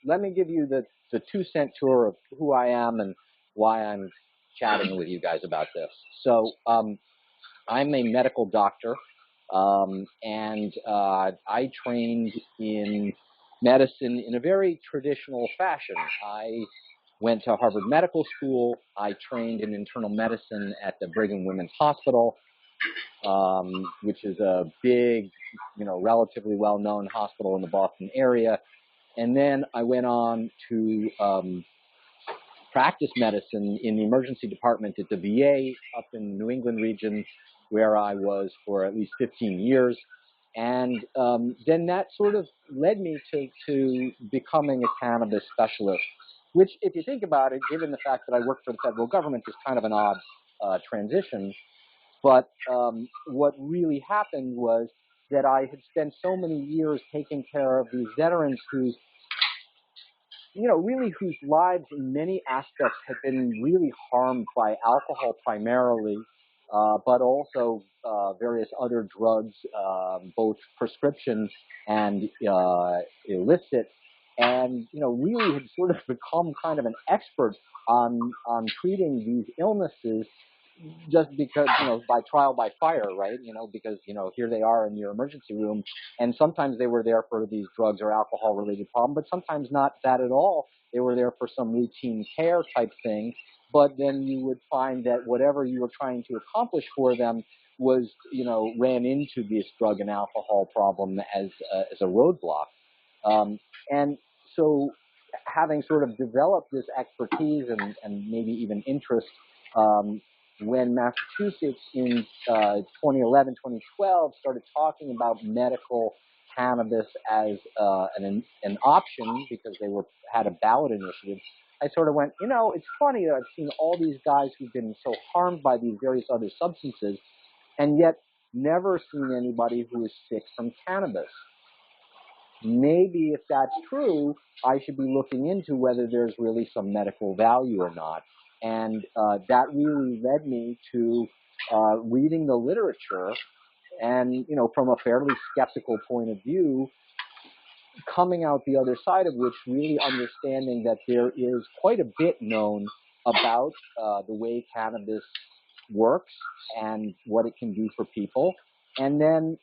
let me give you the 2-cent tour of who I am and why I'm chatting with you guys about this. So I'm a medical doctor, and I trained in medicine in a very traditional fashion. I went to Harvard Medical School. I trained in internal medicine at the Brigham Women's Hospital, which is a big, relatively well-known hospital in the Boston area. And then I went on to practice medicine in the emergency department at the VA up in the New England region, where I was for at least 15 years. And then that sort of led me to becoming a cannabis specialist, which, if you think about it, given the fact that I work for the federal government, is kind of an odd transition. But what really happened was that I had spent so many years taking care of these veterans whose lives in many aspects had been really harmed by alcohol primarily, but also various other drugs, both prescription and illicit, and really had sort of become kind of an expert on treating these illnesses, just because, by trial by fire, right? Because, here they are in your emergency room, and sometimes they were there for these drugs or alcohol related problem, but sometimes not that at all. They were there for some routine care type thing, but then you would find that whatever you were trying to accomplish for them was, ran into this drug and alcohol problem as a roadblock. And so having sort of developed this expertise and maybe even interest, when Massachusetts in 2011, 2012 started talking about medical cannabis as an option, because they had a ballot initiative, I sort of went, it's funny that I've seen all these guys who've been so harmed by these various other substances, and yet never seen anybody who is sick from cannabis. Maybe if that's true, I should be looking into whether there's really some medical value or not. And that really led me to reading the literature and, from a fairly skeptical point of view, coming out the other side of which really understanding that there is quite a bit known about the way cannabis works and what it can do for people. And then,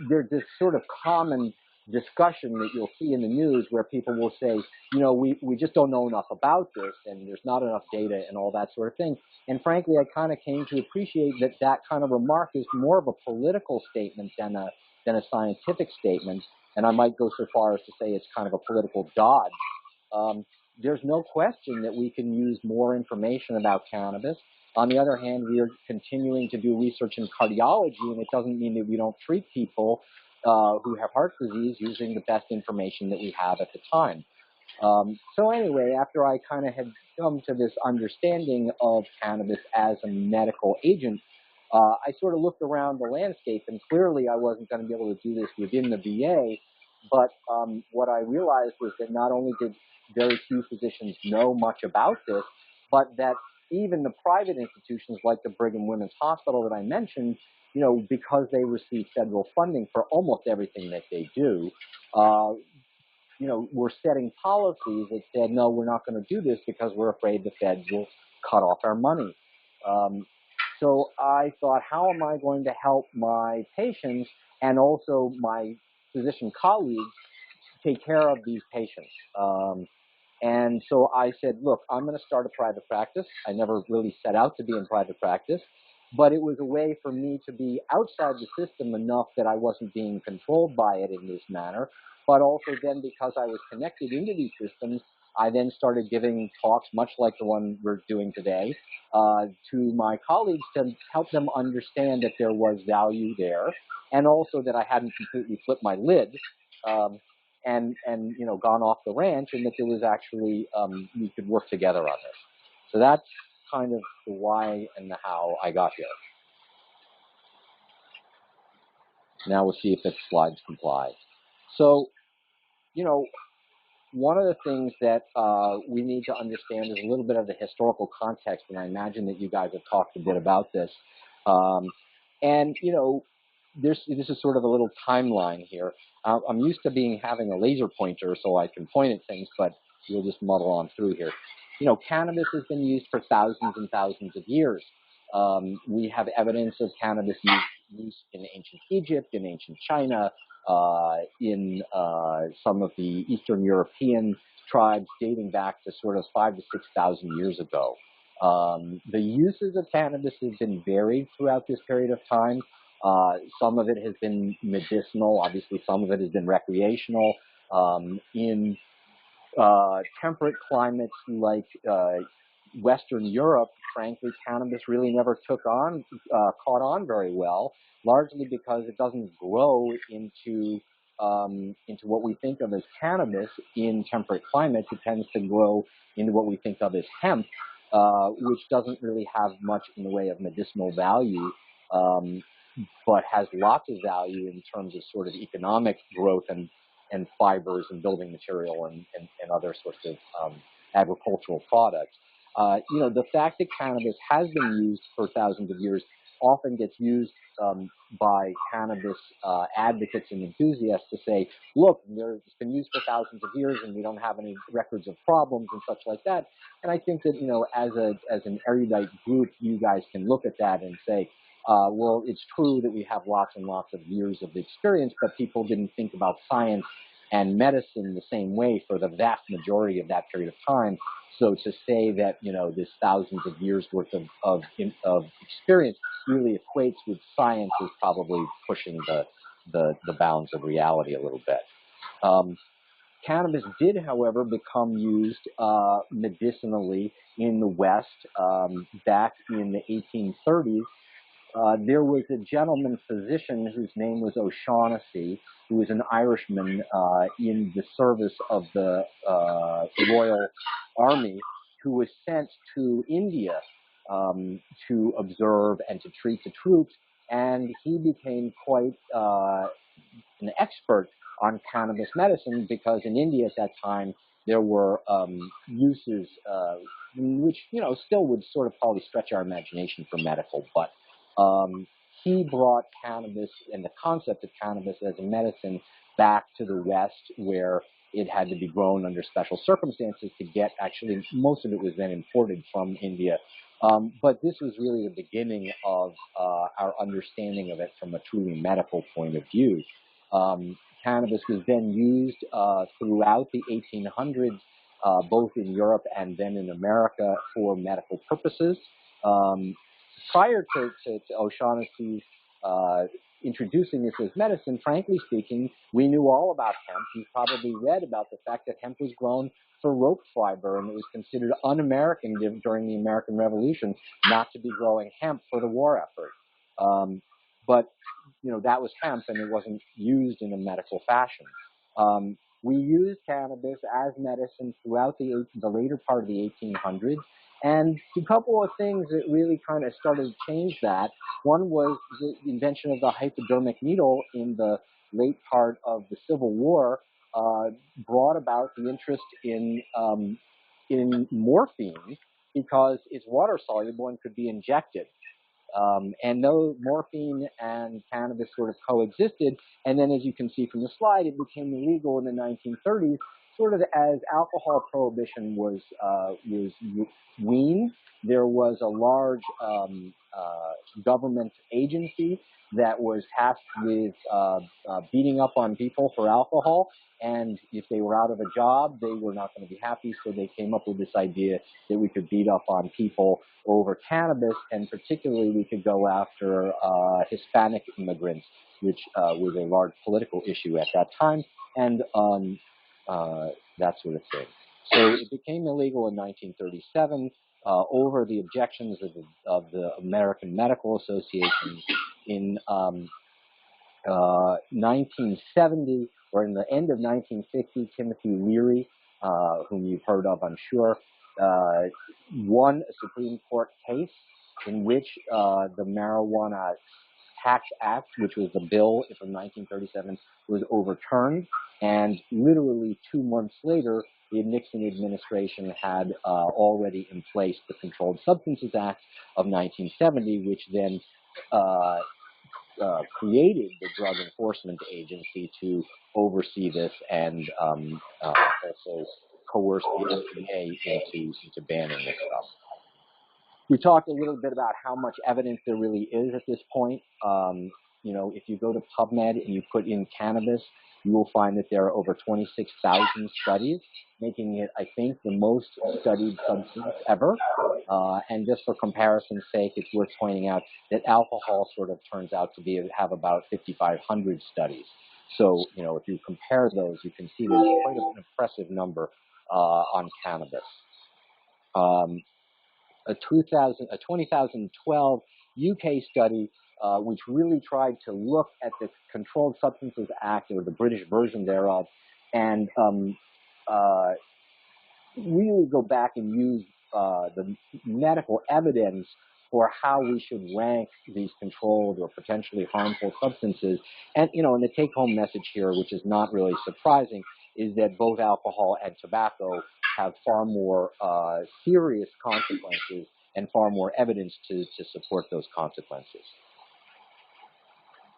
there's this sort of common discussion that you'll see in the news where people will say, we just don't know enough about this, and there's not enough data and all that sort of thing. And frankly, I kind of came to appreciate that kind of remark is more of a political statement than a scientific statement. And I might go so far as to say it's kind of a political dodge. There's no question that we can use more information about cannabis. On the other hand, we are continuing to do research in cardiology, and it doesn't mean that we don't treat people who have heart disease using the best information that we have at the time. So anyway, after I kind of had come to this understanding of cannabis as a medical agent, I sort of looked around the landscape, and clearly I wasn't going to be able to do this within the VA, but what I realized was that not only did very few physicians know much about this, but that even the private institutions like the Brigham Women's Hospital that I mentioned, because they receive federal funding for almost everything that they do, we're setting policies that said, no, we're not going to do this because we're afraid the feds will cut off our money. So I thought, how am I going to help my patients and also my physician colleagues take care of these patients? And so I said, look, I'm going to start a private practice. I never really set out to be in private practice, but it was a way for me to be outside the system enough that I wasn't being controlled by it in this manner. But also then, because I was connected into these systems, I then started giving talks, much like the one we're doing today, to my colleagues to help them understand that there was value there, and also that I hadn't completely flipped my lid. And gone off the ranch, and that there was actually, we could work together on this. So that's kind of the why and the how I got here. Now we'll see if the slides comply. So, one of the things that we need to understand is a little bit of the historical context, and I imagine that you guys have talked a bit about this. And, this is sort of a little timeline here. I'm used to having a laser pointer so I can point at things, but we'll just muddle on through here. Cannabis has been used for thousands and thousands of years. We have evidence of cannabis use in ancient Egypt, in ancient China, in some of the Eastern European tribes dating back to sort of 5,000 to 6,000 years ago. The uses of cannabis have been varied throughout this period of time. Some of it has been medicinal. Obviously, some of it has been recreational. In temperate climates like Western Europe, frankly, cannabis really never caught on very well, largely because it doesn't grow into what we think of as cannabis in temperate climates. It tends to grow into what we think of as hemp, which doesn't really have much in the way of medicinal value, but has lots of value in terms of sort of economic growth and fibers and building material and other sorts of agricultural products. The fact that cannabis has been used for thousands of years often gets used by cannabis advocates and enthusiasts to say, look, it's been used for thousands of years and we don't have any records of problems and such like that. And I think that, as an erudite group, you guys can look at that and say, well, it's true that we have lots and lots of years of experience, but people didn't think about science and medicine the same way for the vast majority of that period of time. So to say that, this thousands of years worth of experience really equates with science is probably pushing the bounds of reality a little bit. Cannabis did, however, become used medicinally in the West back in the 1830s. There was a gentleman physician whose name was O'Shaughnessy, who was an Irishman in the service of the Royal Army, who was sent to India to observe and to treat the troops, and he became quite an expert on cannabis medicine because in India at that time there were uses which still would sort of probably stretch our imagination for medical, but he brought cannabis and the concept of cannabis as a medicine back to the West, where it had to be grown under special circumstances to get, actually, most of it was then imported from India. But this was really the beginning of our understanding of it from a truly medical point of view. Cannabis was then used throughout the 1800s, both in Europe and then in America for medical purposes. Prior to O'Shaughnessy's introducing this as medicine, frankly speaking, we knew all about hemp. You've probably read about the fact that hemp was grown for rope fiber, and it was considered un-American during the American Revolution not to be growing hemp for the war effort. But that was hemp, and it wasn't used in a medical fashion. We used cannabis as medicine throughout the later part of the 1800s. And a couple of things that really kind of started to change that. One was the invention of the hypodermic needle in the late part of the Civil War brought about the interest in morphine because it's water soluble and could be injected. And though morphine and cannabis sort of coexisted, and then as you can see from the slide, it became illegal in the 1930s, sort of as alcohol prohibition was weaned. There was a large government agency that was tasked with beating up on people for alcohol, and if they were out of a job, they were not going to be happy, so they came up with this idea that we could beat up on people over cannabis, and particularly we could go after Hispanic immigrants, which was a large political issue at that time, and that sort of thing. So it became illegal in 1937 over the objections of the American Medical Association. In 1970, or in the end of 1960, Timothy Leary, whom you've heard of, I'm sure, won a Supreme Court case in which the Marijuana Tax Act, which was the bill from 1937, was overturned. And literally 2 months later, the Nixon administration had already in place the Controlled Substances Act of 1970, which then created the Drug Enforcement Agency to oversee this and also coerce the FDA into banning this stuff. We talked a little bit about how much evidence there really is at this point. You know, if you go to PubMed and you put in cannabis, you will find that there are over 26,000 studies, making it, I think, the most studied substance ever. And just for comparison's sake, it's worth pointing out that alcohol sort of turns out to have about 5,500 studies. So, you know, if you compare those, you can see there's quite an impressive number on cannabis. A 2012 UK study, which really tried to look at the Controlled Substances Act, or the British version thereof, and really go back and use the medical evidence for how we should rank these controlled or potentially harmful substances. And, you know, and the take-home message here, which is not really surprising, is that both alcohol and tobacco have far more serious consequences and far more evidence to support those consequences.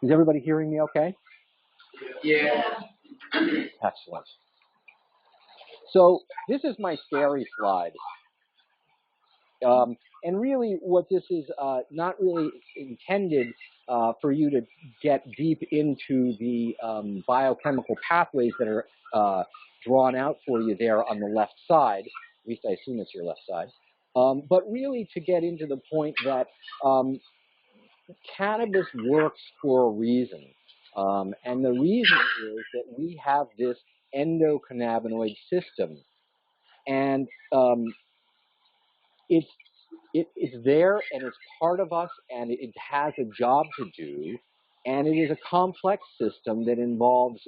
Is everybody hearing me okay? Yeah. Excellent. So this is my scary slide. And really what this is not really intended for you to get deep into the biochemical pathways that are drawn out for you there on the left side. At least I assume it's your left side. But really to get into the point that cannabis works for a reason. And the reason is that we have this endocannabinoid system. And it's there, and it's part of us, and it has a job to do, and it is a complex system that involves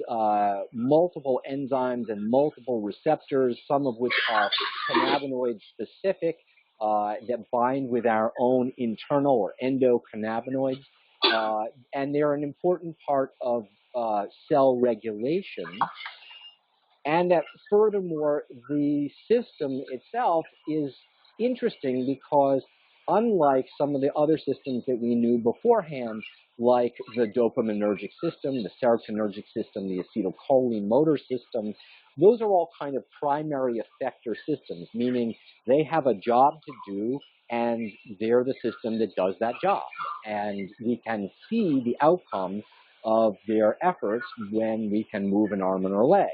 multiple enzymes and multiple receptors, some of which are cannabinoid specific, that bind with our own internal or endocannabinoids, and they're an important part of cell regulation. And that furthermore, the system itself is interesting because unlike some of the other systems that we knew beforehand, like the dopaminergic system, the serotonergic system, the acetylcholine motor system, those are all kind of primary effector systems, meaning they have a job to do and they're the system that does that job. And we can see the outcome of their efforts when we can move an arm and a leg.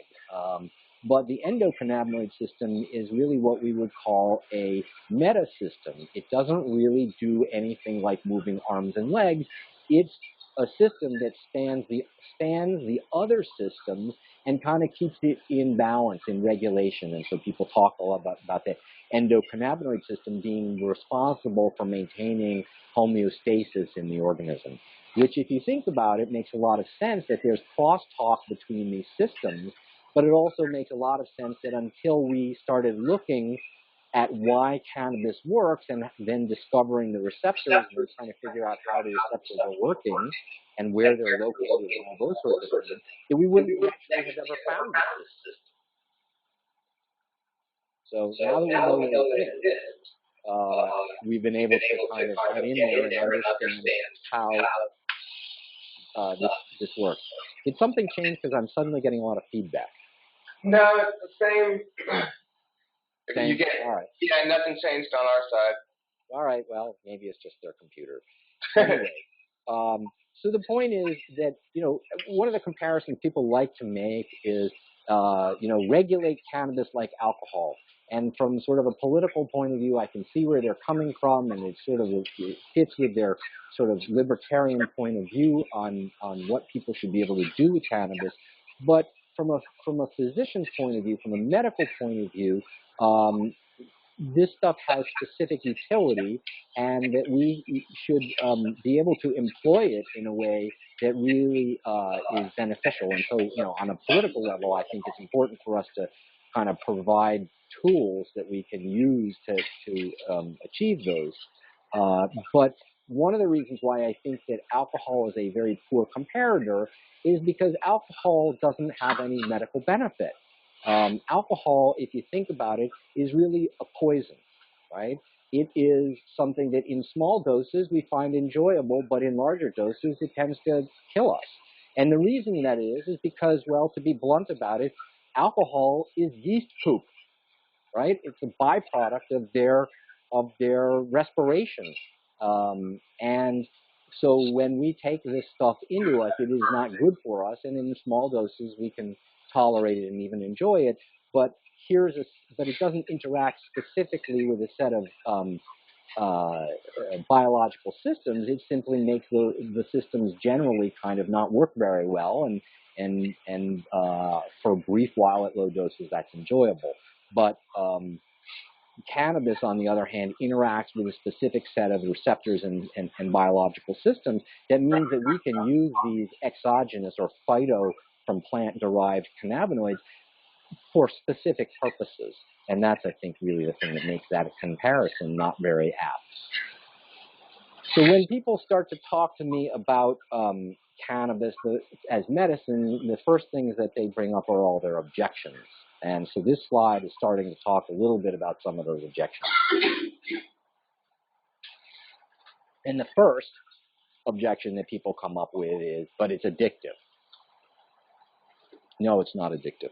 But the endocannabinoid system is really what we would call a meta system. It doesn't really do anything like moving arms and legs. It's a system that spans the other systems and kind of keeps it in balance, in regulation. And so people talk a lot about the endocannabinoid system being responsible for maintaining homeostasis in the organism, which if you think about it, makes a lot of sense that there's crosstalk between these systems. But it also makes a lot of sense that until we started looking at why cannabis works and then discovering the receptors and trying to figure out how the receptors are working and where they're located and all those sorts of things, that we wouldn't actually have ever found this. So now that we know what it is, we've been able to kind of get in there and understand how this works. Did something change because I'm suddenly getting a lot of feedback? No, it's the same. Same? All right. Yeah, nothing changed on our side. All right, well, maybe it's just their computer. Anyway, so the point is that, you know, one of the comparisons people like to make is, you know, regulate cannabis like alcohol. And from sort of a political point of view, I can see where they're coming from, and it sort of fits with their sort of libertarian point of view on what people should be able to do with cannabis. But from a physician's point of view, from a medical point of view, this stuff has specific utility, and that we should be able to employ it in a way that really is beneficial. And so, you know, on a political level, I think it's important for us to kind of provide tools that we can use to achieve those. But one of the reasons why I think that alcohol is a very poor comparator is because alcohol doesn't have any medical benefit. Alcohol, if you think about it, is really a poison, right? it is something that in small doses we find enjoyable, but in larger doses it tends to kill us. And the reason that is because, well, to be blunt about it, alcohol is yeast poop, right? It's a byproduct of their respiration. And so when we take this stuff into us, it is not good for us. And in small doses, we can tolerate it and even enjoy it. But but it doesn't interact specifically with a set of biological systems. It simply makes the systems generally kind of not work very well, and for a brief while at low doses, that's enjoyable. But cannabis, on the other hand, interacts with a specific set of receptors and biological systems. That means that we can use these exogenous or phyto from plant-derived cannabinoids for specific purposes. And that's, I think, really the thing that makes that comparison not very apt. So when people start to talk to me about cannabis as medicine, the first things that they bring up are all their objections. And so this slide is starting to talk a little bit about some of those objections. And the first objection that people come up with is, but it's addictive. No, it's not addictive.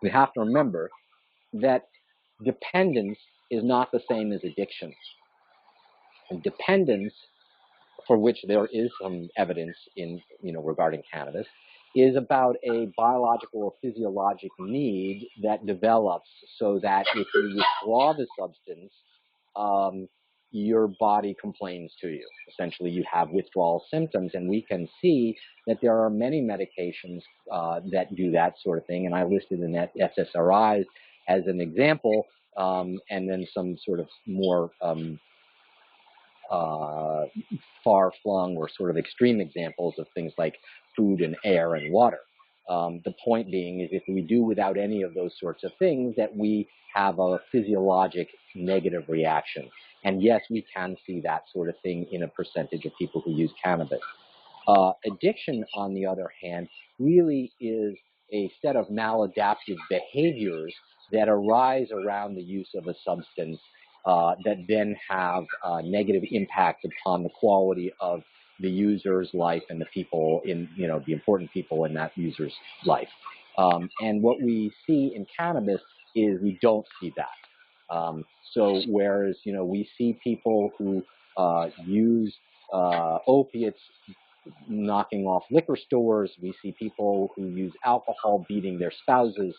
We have to remember that dependence is not the same as addiction. And dependence, for which there is some evidence in, regarding cannabis, is about a biological or physiologic need that develops so that if you withdraw the substance, your body complains to you. Essentially, you have withdrawal symptoms, and we can see that there are many medications that do that sort of thing, and I listed the SSRIs as an example, and then some sort of more far-flung or sort of extreme examples of things like food and air and water. The point being is if we do without any of those sorts of things, that we have a physiologic negative reaction. And yes, we can see that sort of thing in a percentage of people who use cannabis. Addiction, on the other hand, really is a set of maladaptive behaviors that arise around the use of a substance that then have a negative impact upon the quality of the user's life and the people in, the important people in that user's life. And what we see in cannabis is we don't see that. So whereas, we see people who use opiates knocking off liquor stores, we see people who use alcohol beating their spouses,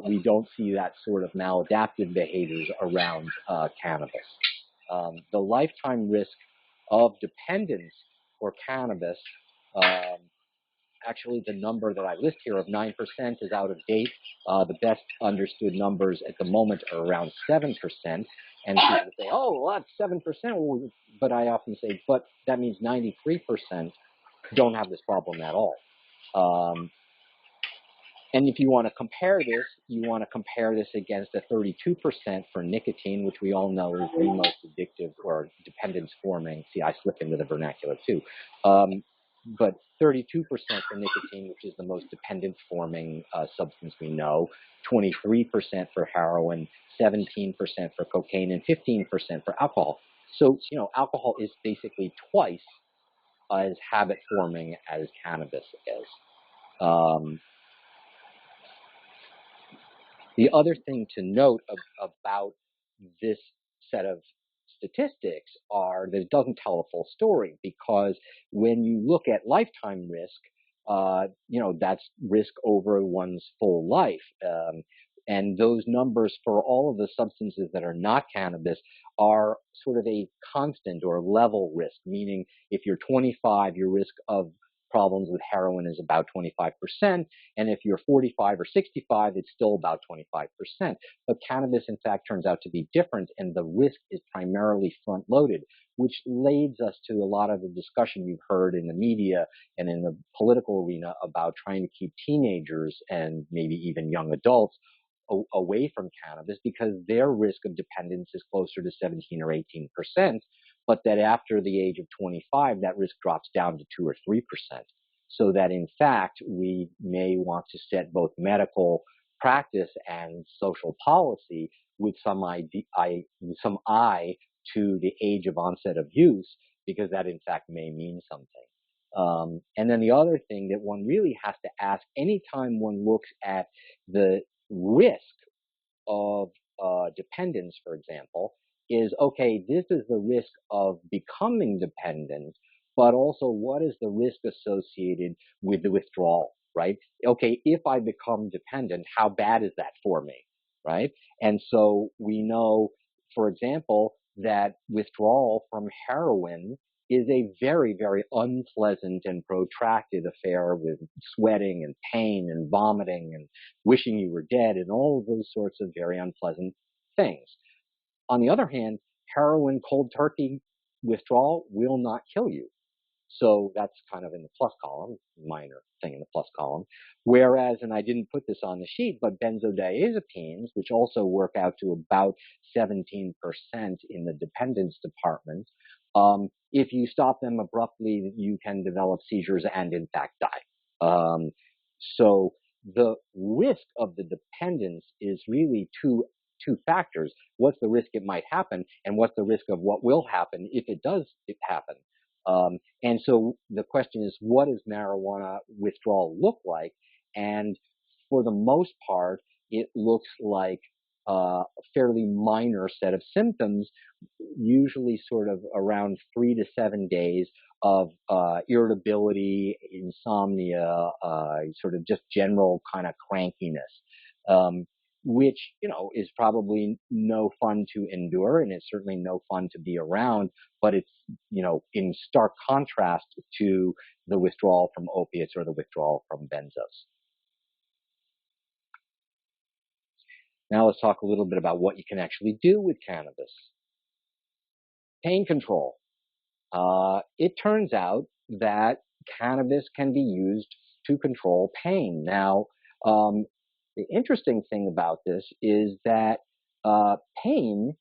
we don't see that sort of maladaptive behaviors around cannabis. The lifetime risk of dependence for cannabis, actually the number that I list here of 9% is out of date. The best understood numbers at the moment are around 7%. And people say, oh, well, that's 7%. But I often say, but that means 93% don't have this problem at all. And if you want to compare this, you want to compare this against a 32% for nicotine, which we all know is the most addictive or dependence-forming. See, I slip into the vernacular too. But 32% for nicotine, which is the most dependence-forming substance we know, 23% for heroin, 17% for cocaine, and 15% for alcohol. So, alcohol is basically twice as habit-forming as cannabis is. The other thing to note about this set of statistics are that it doesn't tell a full story, because when you look at lifetime risk, that's risk over one's full life. And those numbers for all of the substances that are not cannabis are sort of a constant or level risk, meaning if you're 25, your risk of problems with heroin is about 25%, and if you're 45 or 65, it's still about 25%. But cannabis, in fact, turns out to be different, and the risk is primarily front-loaded, which leads us to a lot of the discussion you've heard in the media and in the political arena about trying to keep teenagers and maybe even young adults away from cannabis, because their risk of dependence is closer to 17 or 18%, but that after the age of 25, that risk drops down to 2 or 3%. So that in fact, we may want to set both medical practice and social policy with some eye to the age of onset of use, because that in fact may mean something. And then the other thing that one really has to ask anytime one looks at the risk of dependence, for example, is, okay, this is the risk of becoming dependent, but also what is the risk associated with the withdrawal, right? Okay, if I become dependent, how bad is that for me, right? And so we know, for example, that withdrawal from heroin is a very, very unpleasant and protracted affair with sweating and pain and vomiting and wishing you were dead and all of those sorts of very unpleasant things. On the other hand, heroin cold turkey withdrawal will not kill you. So that's kind of in the plus column, minor thing in the plus column. Whereas, and I didn't put this on the sheet, but benzodiazepines, which also work out to about 17% in the dependence department, if you stop them abruptly, you can develop seizures and in fact die. So the risk of the dependence is really two factors. What's the risk it might happen, and what's the risk of what will happen if it does happen? And so the question is, what does marijuana withdrawal look like? And for the most part, it looks like a fairly minor set of symptoms, usually sort of around 3 to 7 days of irritability, insomnia, sort of just general kind of crankiness. Which, is probably no fun to endure, and it's certainly no fun to be around, but it's, in stark contrast to the withdrawal from opiates or the withdrawal from benzos. Now let's talk a little bit about what you can actually do with cannabis. Pain control. It turns out that cannabis can be used to control pain. Now, the interesting thing about this is that pain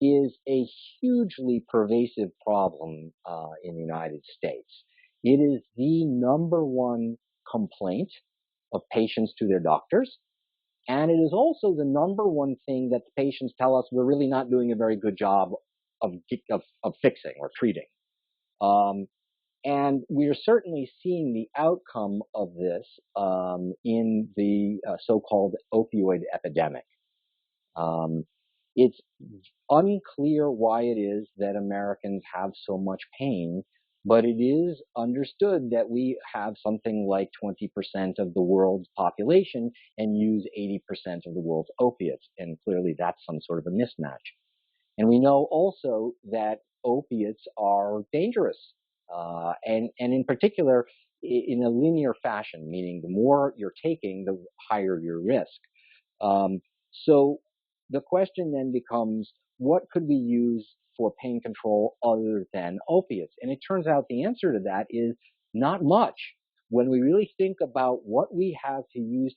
is a hugely pervasive problem in the United States. It is the number one complaint of patients to their doctors, and it is also the number one thing that the patients tell us we're really not doing a very good job of fixing or treating. And we are certainly seeing the outcome of this in the so-called opioid epidemic. It's unclear why it is that Americans have so much pain, but it is understood that we have something like 20% of the world's population and use 80% of the world's opiates, and clearly that's some sort of a mismatch. And we know also that opiates are dangerous, and in particular, in a linear fashion, meaning the more you're taking, the higher your risk. So the question then becomes, what could we use for pain control other than opiates? And it turns out the answer to that is not much. When we really think about what we have to use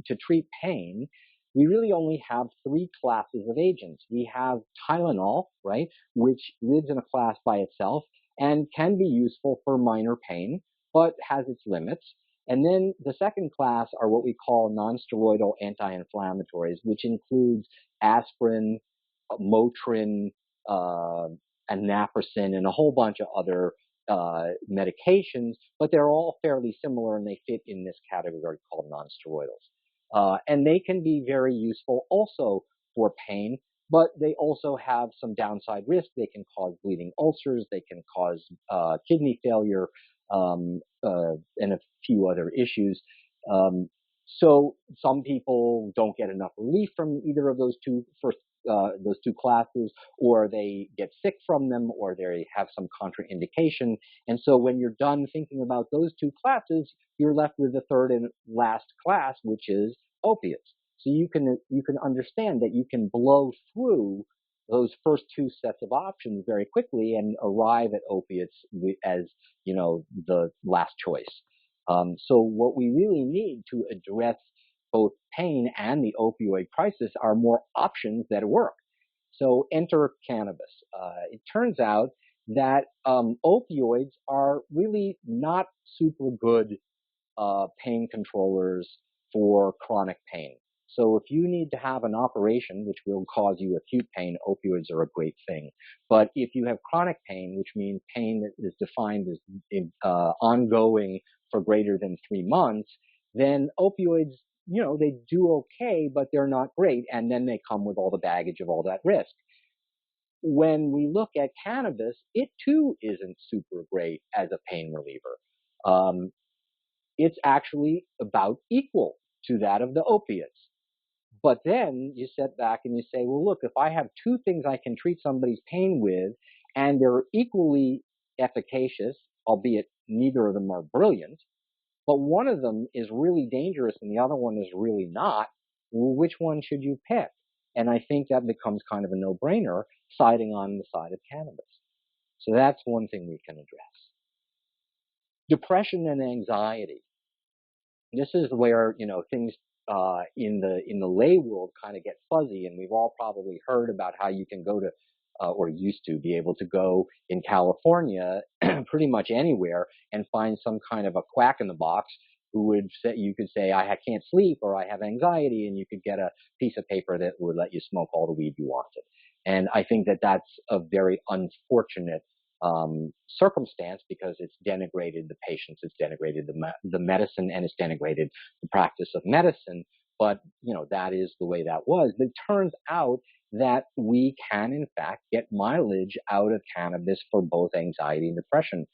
to treat pain, we really only have 3 classes of agents. We have Tylenol, right, which lives in a class by itself and can be useful for minor pain, but has its limits. And then the second class are what we call non-steroidal anti-inflammatories, which includes aspirin, Motrin, and naproxen, and a whole bunch of other medications, but they're all fairly similar and they fit in this category called non-steroidals. And they can be very useful also for pain, but they also have some downside risk. They can cause bleeding ulcers, they can cause kidney failure, and a few other issues. So some people don't get enough relief from either of those two classes, or they get sick from them, or they have some contraindication. And so when you're done thinking about those 2 classes, you're left with the third and last class, which is opiates. So you can understand that you can blow through those first 2 sets of options very quickly and arrive at opiates as, the last choice. So what we really need to address both pain and the opioid crisis are more options that work. So enter cannabis. It turns out that opioids are really not super good pain controllers for chronic pain. So if you need to have an operation, which will cause you acute pain, opioids are a great thing. But if you have chronic pain, which means pain that is defined as ongoing for greater than 3 months, then opioids, they do okay, but they're not great. And then they come with all the baggage of all that risk. When we look at cannabis, it too isn't super great as a pain reliever. Um, it's actually about equal to that of the opiates. But then you sit back and you say, well, look, if I have two things I can treat somebody's pain with, and they're equally efficacious, albeit neither of them are brilliant, but one of them is really dangerous and the other one is really not, well, which one should you pick? And I think that becomes kind of a no-brainer, siding on the side of cannabis. So that's one thing we can address. Depression and anxiety. This is where, things in the lay world kind of get fuzzy, and we've all probably heard about how you can go to or used to be able to go in California pretty much anywhere and find some kind of a quack in the box who would say, you could say, I can't sleep or I have anxiety, and you could get a piece of paper that would let you smoke all the weed you wanted. And I think that that's a very unfortunate circumstance, because it's denigrated the patients, it's denigrated the medicine, and it's denigrated the practice of medicine. But, that is the way that was. But it turns out that we can, in fact, get mileage out of cannabis for both anxiety and depression.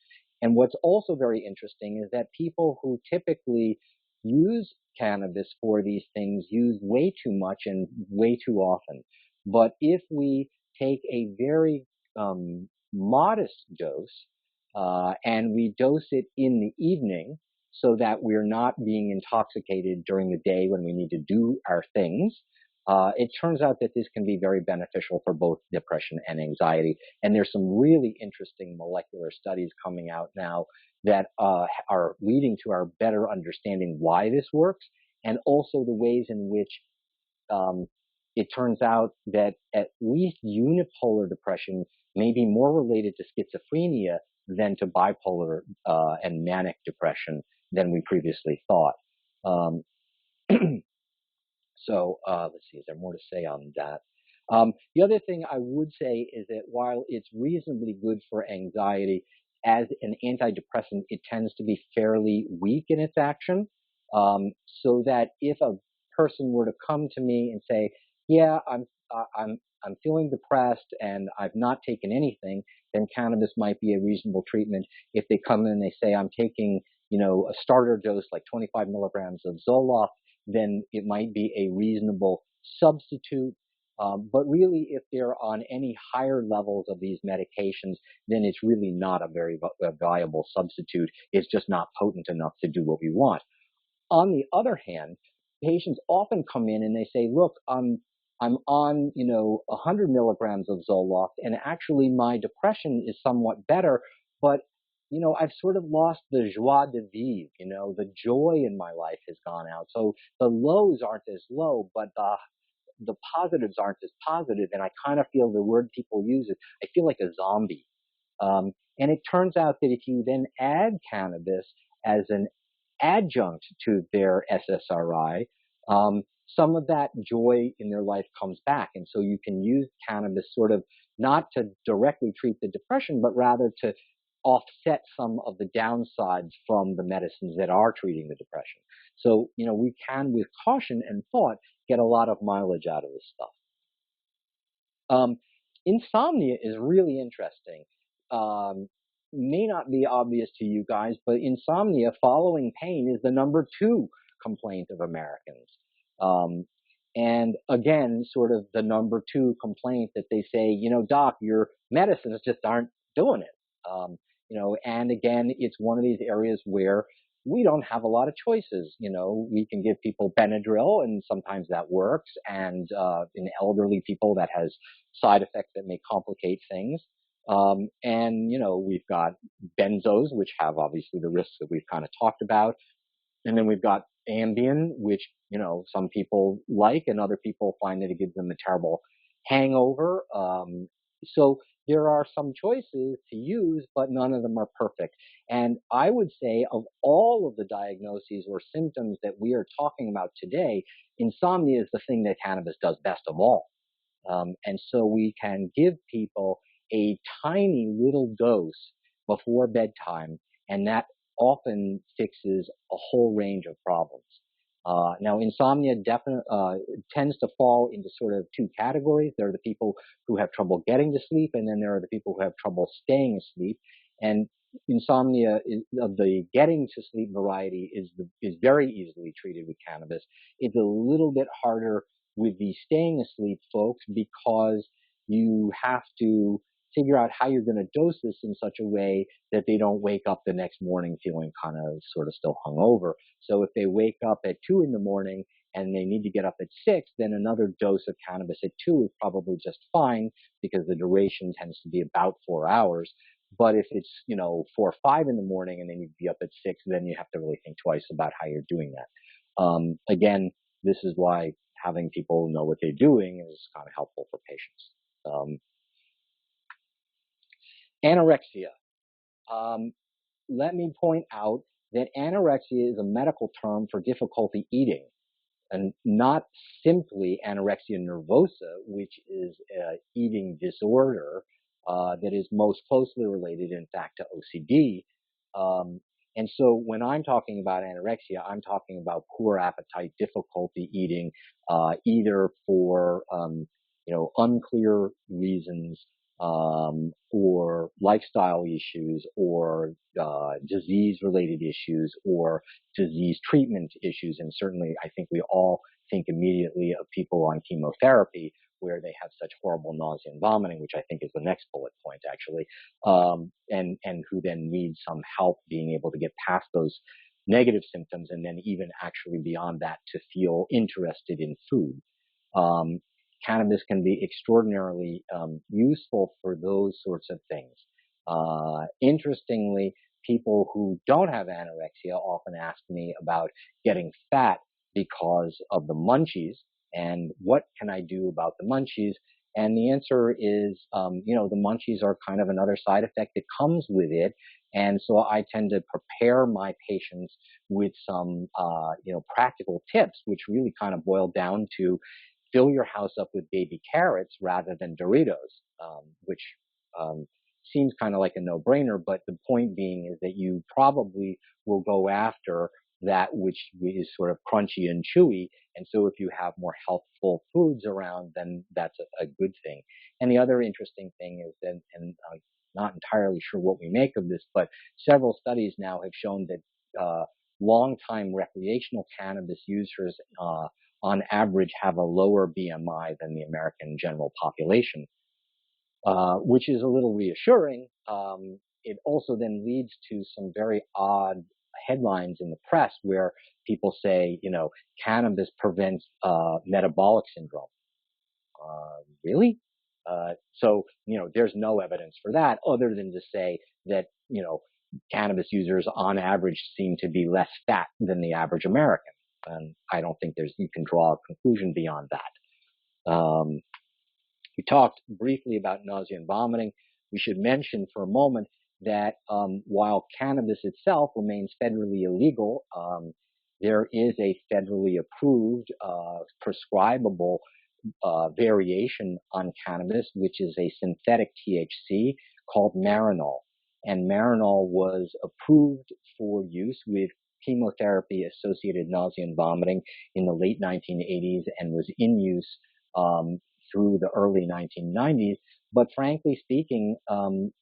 And what's also very interesting is that people who typically use cannabis for these things use way too much and way too often. But if we take a very modest dose, and we dose it in the evening so that we're not being intoxicated during the day when we need to do our things, it turns out that this can be very beneficial for both depression and anxiety. And there's some really interesting molecular studies coming out now that are leading to our better understanding why this works, and also the ways in which it turns out that at least unipolar depression may be more related to schizophrenia than to bipolar and manic depression than we previously thought. Um, so let's see, is there more to say on that? The other thing I would say is that while it's reasonably good for anxiety, as an antidepressant, it tends to be fairly weak in its action. So that if a person were to come to me and say, "Yeah, I'm feeling depressed and I've not taken anything," then cannabis might be a reasonable treatment. If they come in and they say, "I'm taking, a starter dose like 25 milligrams of Zoloft," then it might be a reasonable substitute. But really, if they're on any higher levels of these medications, then it's really not a very viable substitute. It's just not potent enough to do what we want. On the other hand, patients often come in and they say, "Look, I'm on, 100 milligrams of Zoloft, and actually my depression is somewhat better, but I've sort of lost the joie de vivre, the joy in my life has gone out. So the lows aren't as low, but the positives aren't as positive, and I kind of feel the word people use is, I feel like a zombie." And it turns out that if you then add cannabis as an adjunct to their SSRI, some of that joy in their life comes back. And so you can use cannabis sort of not to directly treat the depression, but rather to offset some of the downsides from the medicines that are treating the depression. So, we can, with caution and thought, get a lot of mileage out of this stuff. Insomnia is really interesting. May not be obvious to you guys, but insomnia following pain is the number 2 complaint of Americans. And again, sort of the number 2 complaint that they say, "Doc, your medicines just aren't doing it." And again, it's one of these areas where we don't have a lot of choices. We can give people Benadryl, and sometimes that works. And in elderly people, that has side effects that may complicate things. And we've got benzos, which have obviously the risks that we've kind of talked about. And then we've got Ambien, which, some people like, and other people find that it gives them a terrible hangover. So there are some choices to use, but none of them are perfect. And I would say of all of the diagnoses or symptoms that we are talking about today, insomnia is the thing that cannabis does best of all. And so we can give people a tiny little dose before bedtime, and that often fixes a whole range of problems. Now, insomnia tends to fall into sort of two categories. There are the people who have trouble getting to sleep, and then there are the people who have trouble staying asleep. And insomnia of the getting to sleep variety is very easily treated with cannabis. It's a little bit harder with the staying asleep folks because you have to figure out how you're going to dose this in such a way that they don't wake up the next morning feeling kind of sort of still hungover. So if they wake up at 2 in the morning and they need to get up at 6, then another dose of cannabis at 2 is probably just fine because the duration tends to be about 4 hours. But if it's, 4 or 5 in the morning and they need to be up at 6, then you have to really think twice about how you're doing that. Again, this is why having people know what they're doing is kind of helpful for patients. Anorexia. Let me point out that anorexia is a medical term for difficulty eating, and not simply anorexia nervosa, which is an eating disorder that is most closely related, in fact, to OCD. And so when I'm talking about anorexia, I'm talking about poor appetite, difficulty eating, either for unclear reasons, or lifestyle issues, or disease-related issues, or disease treatment issues. And certainly, I think we all think immediately of people on chemotherapy where they have such horrible nausea and vomiting, which I think is the next bullet point, actually, and who then need some help being able to get past those negative symptoms and then even actually beyond that to feel interested in food. Cannabis can be extraordinarily useful for those sorts of things. Interestingly, people who don't have anorexia often ask me about getting fat because of the munchies and what can I do about the munchies? And the answer is, the munchies are kind of another side effect that comes with it. And so I tend to prepare my patients with some, practical tips, which really kind of boil down to fill your house up with baby carrots rather than Doritos, which seems kind of like a no-brainer, but the point being is that you probably will go after that which is sort of crunchy and chewy. And so if you have more healthful foods around, then that's a good thing. And the other interesting thing is that, and I'm not entirely sure what we make of this, but several studies now have shown that long-time recreational cannabis users on average have a lower BMI than the American general population, which is a little reassuring. It also then leads to some very odd headlines in the press where people say, cannabis prevents metabolic syndrome. Really? So, there's no evidence for that other than to say that, cannabis users on average seem to be less fat than the average American. And I don't think you can draw a conclusion beyond that. We talked briefly about nausea and vomiting. We should mention for a moment that while cannabis itself remains federally illegal, there is a federally approved, prescribable variation on cannabis, which is a synthetic THC called Marinol. And Marinol was approved for use with chemotherapy-associated nausea and vomiting in the late 1980s and was in use through the early 1990s. But frankly speaking,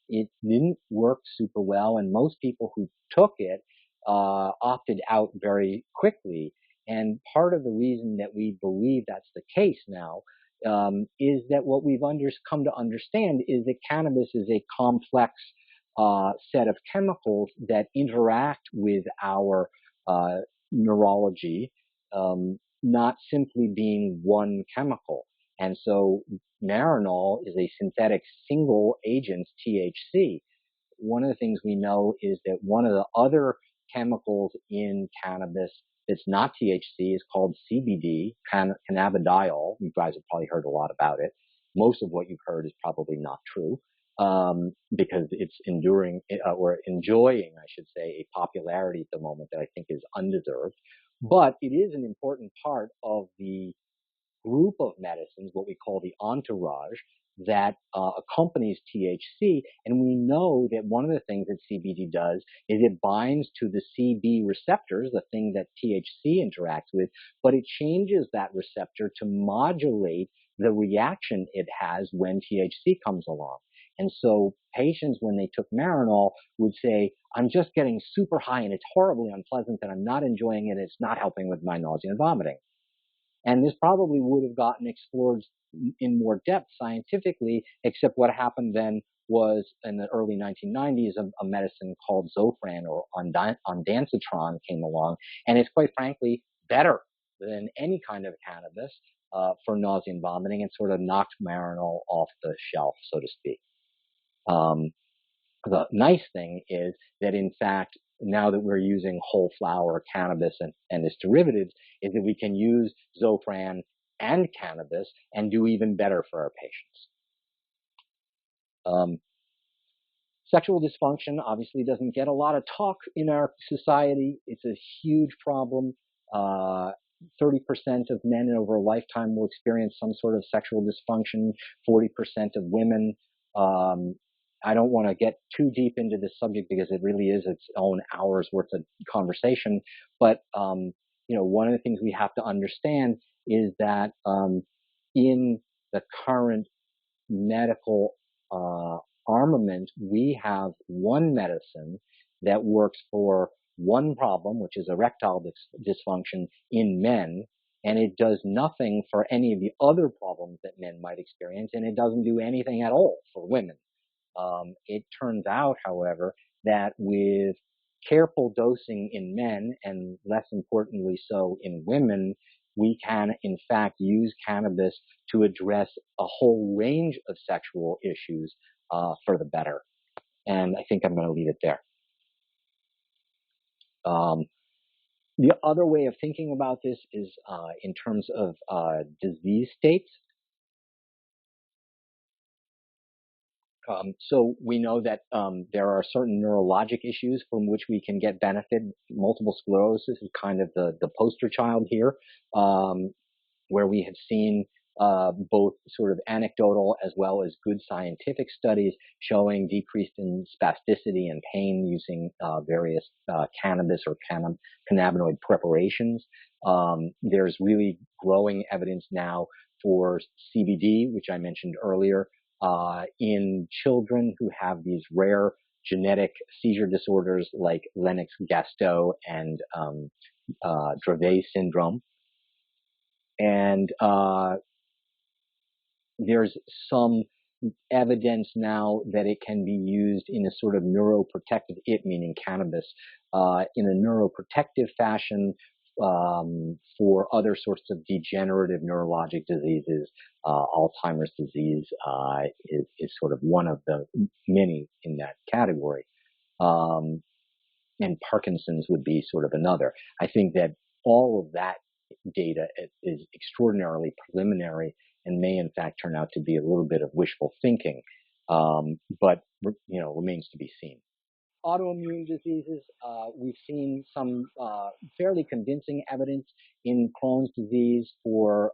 it didn't work super well, and most people who took it opted out very quickly. And part of the reason that we believe that's the case now is that what we've come to understand is that cannabis is a complex set of chemicals that interact with our neurology, not simply being one chemical. And so Marinol is a synthetic single agent THC. One of the things we know is that one of the other chemicals in cannabis that's not THC is called CBD, cannabidiol. You guys have probably heard a lot about it. Most of what you've heard is probably not true. because it's enduring or enjoying, I should say, a popularity at the moment that I think is undeserved. But it is an important part of the group of medicines, what we call the entourage, that accompanies THC. And we know that one of the things that CBD does is it binds to the CB receptors, the thing that THC interacts with, but it changes that receptor to modulate the reaction it has when THC comes along. And so patients, when they took Marinol, would say, I'm just getting super high and it's horribly unpleasant and I'm not enjoying it. It's not helping with my nausea and vomiting. And this probably would have gotten explored in more depth scientifically, except what happened then was in the early 1990s, a medicine called Zofran or ondansetron came along, and it's quite frankly better than any kind of cannabis for nausea and vomiting, and sort of knocked Marinol off the shelf, so to speak. The nice thing is that, in fact, now that we're using whole flower cannabis and its derivatives, is that we can use Zofran and cannabis and do even better for our patients. Sexual dysfunction obviously doesn't get a lot of talk in our society. It's a huge problem. 30% of men over a lifetime will experience some sort of sexual dysfunction, 40% of women. I don't want to get too deep into this subject because it really is its own hour's worth of conversation. But, one of the things we have to understand is that in the current medical armament, we have one medicine that works for one problem, which is erectile dysfunction in men, and it does nothing for any of the other problems that men might experience, and it doesn't do anything at all for women. It turns out, however, that with careful dosing in men, and less importantly so in women, we can in fact use cannabis to address a whole range of sexual issues for the better. And I think I'm going to leave it there. The other way of thinking about this is in terms of disease states. So we know that there are certain neurologic issues from which we can get benefit. Multiple sclerosis is kind of the poster child here, where we have seen both sort of anecdotal as well as good scientific studies showing decrease in spasticity and pain using various cannabis or cannabinoid preparations. There's really growing evidence now for CBD, which I mentioned earlier, in children who have these rare genetic seizure disorders like Lennox-Gastaut and Dravet syndrome. And there's some evidence now that it can be used in a sort of neuroprotective, meaning cannabis, in a neuroprotective fashion for other sorts of degenerative neurologic diseases. Alzheimer's disease is sort of one of the many in that category. And Parkinson's would be sort of another. I think that all of that data is extraordinarily preliminary and may in fact turn out to be a little bit of wishful thinking, but remains to be seen. Autoimmune diseases, we've seen some fairly convincing evidence in Crohn's disease for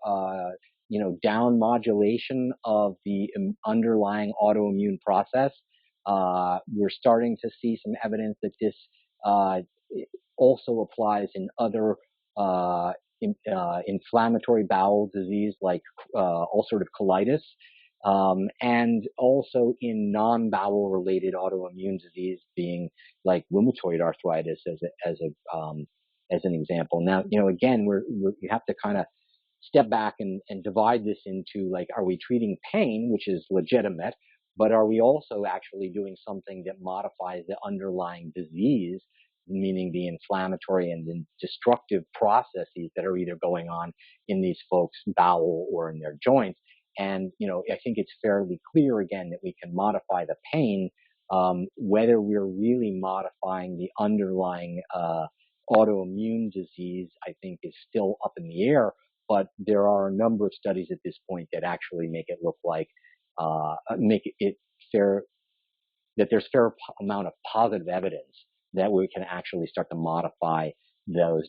down modulation of the underlying autoimmune process. We're starting to see some evidence that this also applies in other inflammatory bowel disease like ulcerative colitis, and also in non-bowel related autoimmune disease, being like rheumatoid arthritis as an example. Now, again, you have to kind of step back and divide this into, like, are we treating pain, which is legitimate, but are we also actually doing something that modifies the underlying disease, meaning the inflammatory and the destructive processes that are either going on in these folks' bowel or in their joints? And, I think it's fairly clear, again, that we can modify the pain. Whether we're really modifying the underlying autoimmune disease, I think, is still up in the air. But there are a number of studies at this point that actually make it look like, make it there's fair amount of positive evidence that we can actually start to modify those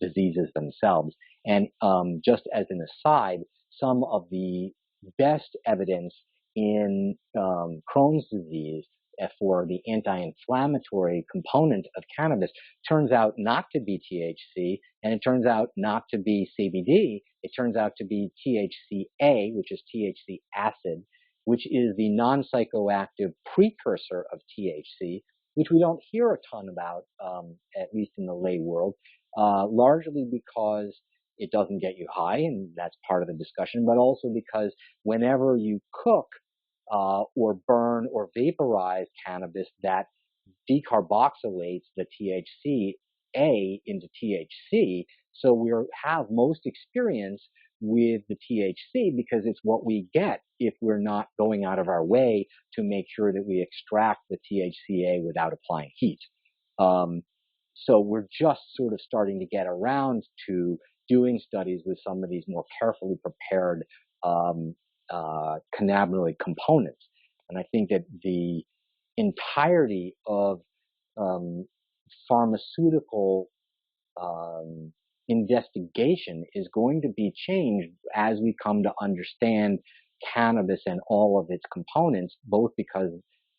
diseases themselves. And just as an aside, some of the best evidence in Crohn's disease for the anti-inflammatory component of cannabis turns out not to be THC, and it turns out not to be CBD. It turns out to be THCA, which is THC acid, which is the non-psychoactive precursor of THC, which we don't hear a ton about, at least in the lay world, largely because it doesn't get you high, and that's part of the discussion, but also because whenever you cook or burn or vaporize cannabis, that decarboxylates the THCA into THC. So we have most experience with the THC because it's what we get if we're not going out of our way to make sure that we extract the THCA without applying heat. So we're just sort of starting to get around to doing studies with some of these more carefully prepared cannabinoid components. And I think that the entirety of pharmaceutical investigation is going to be changed as we come to understand cannabis and all of its components, both because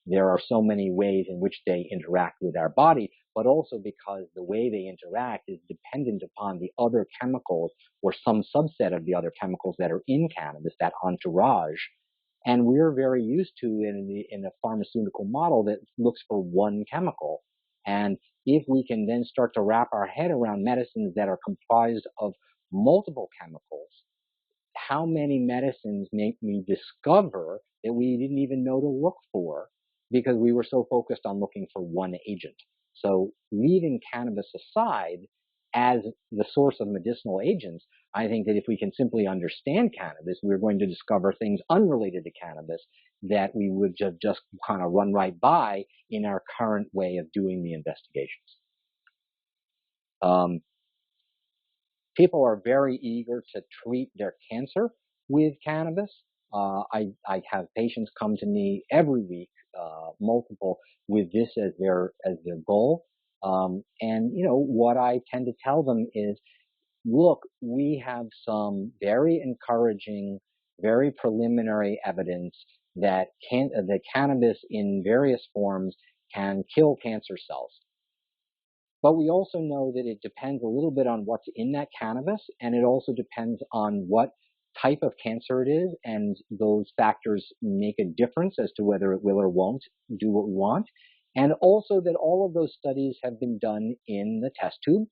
there are so many ways in which they interact with our body, but also because the way they interact is dependent upon the other chemicals or some subset of the other chemicals that are in cannabis, that entourage. And we're very used to in a pharmaceutical model that looks for one chemical. And if we can then start to wrap our head around medicines that are comprised of multiple chemicals, how many medicines make me discover that we didn't even know to look for because we were so focused on looking for one agent? So leaving cannabis aside as the source of medicinal agents, I think that if we can simply understand cannabis, we're going to discover things unrelated to cannabis that we would just kind of run right by in our current way of doing the investigations. People are very eager to treat their cancer with cannabis. I have patients come to me every week, multiple, with this as their goal. And you know what I tend to tell them is, look, we have some very encouraging, very preliminary evidence that cannabis in various forms can kill cancer cells. But we also know that it depends a little bit on what's in that cannabis, and it also depends on what type of cancer it is, and those factors make a difference as to whether it will or won't do what we want. And also that all of those studies have been done in the test tube,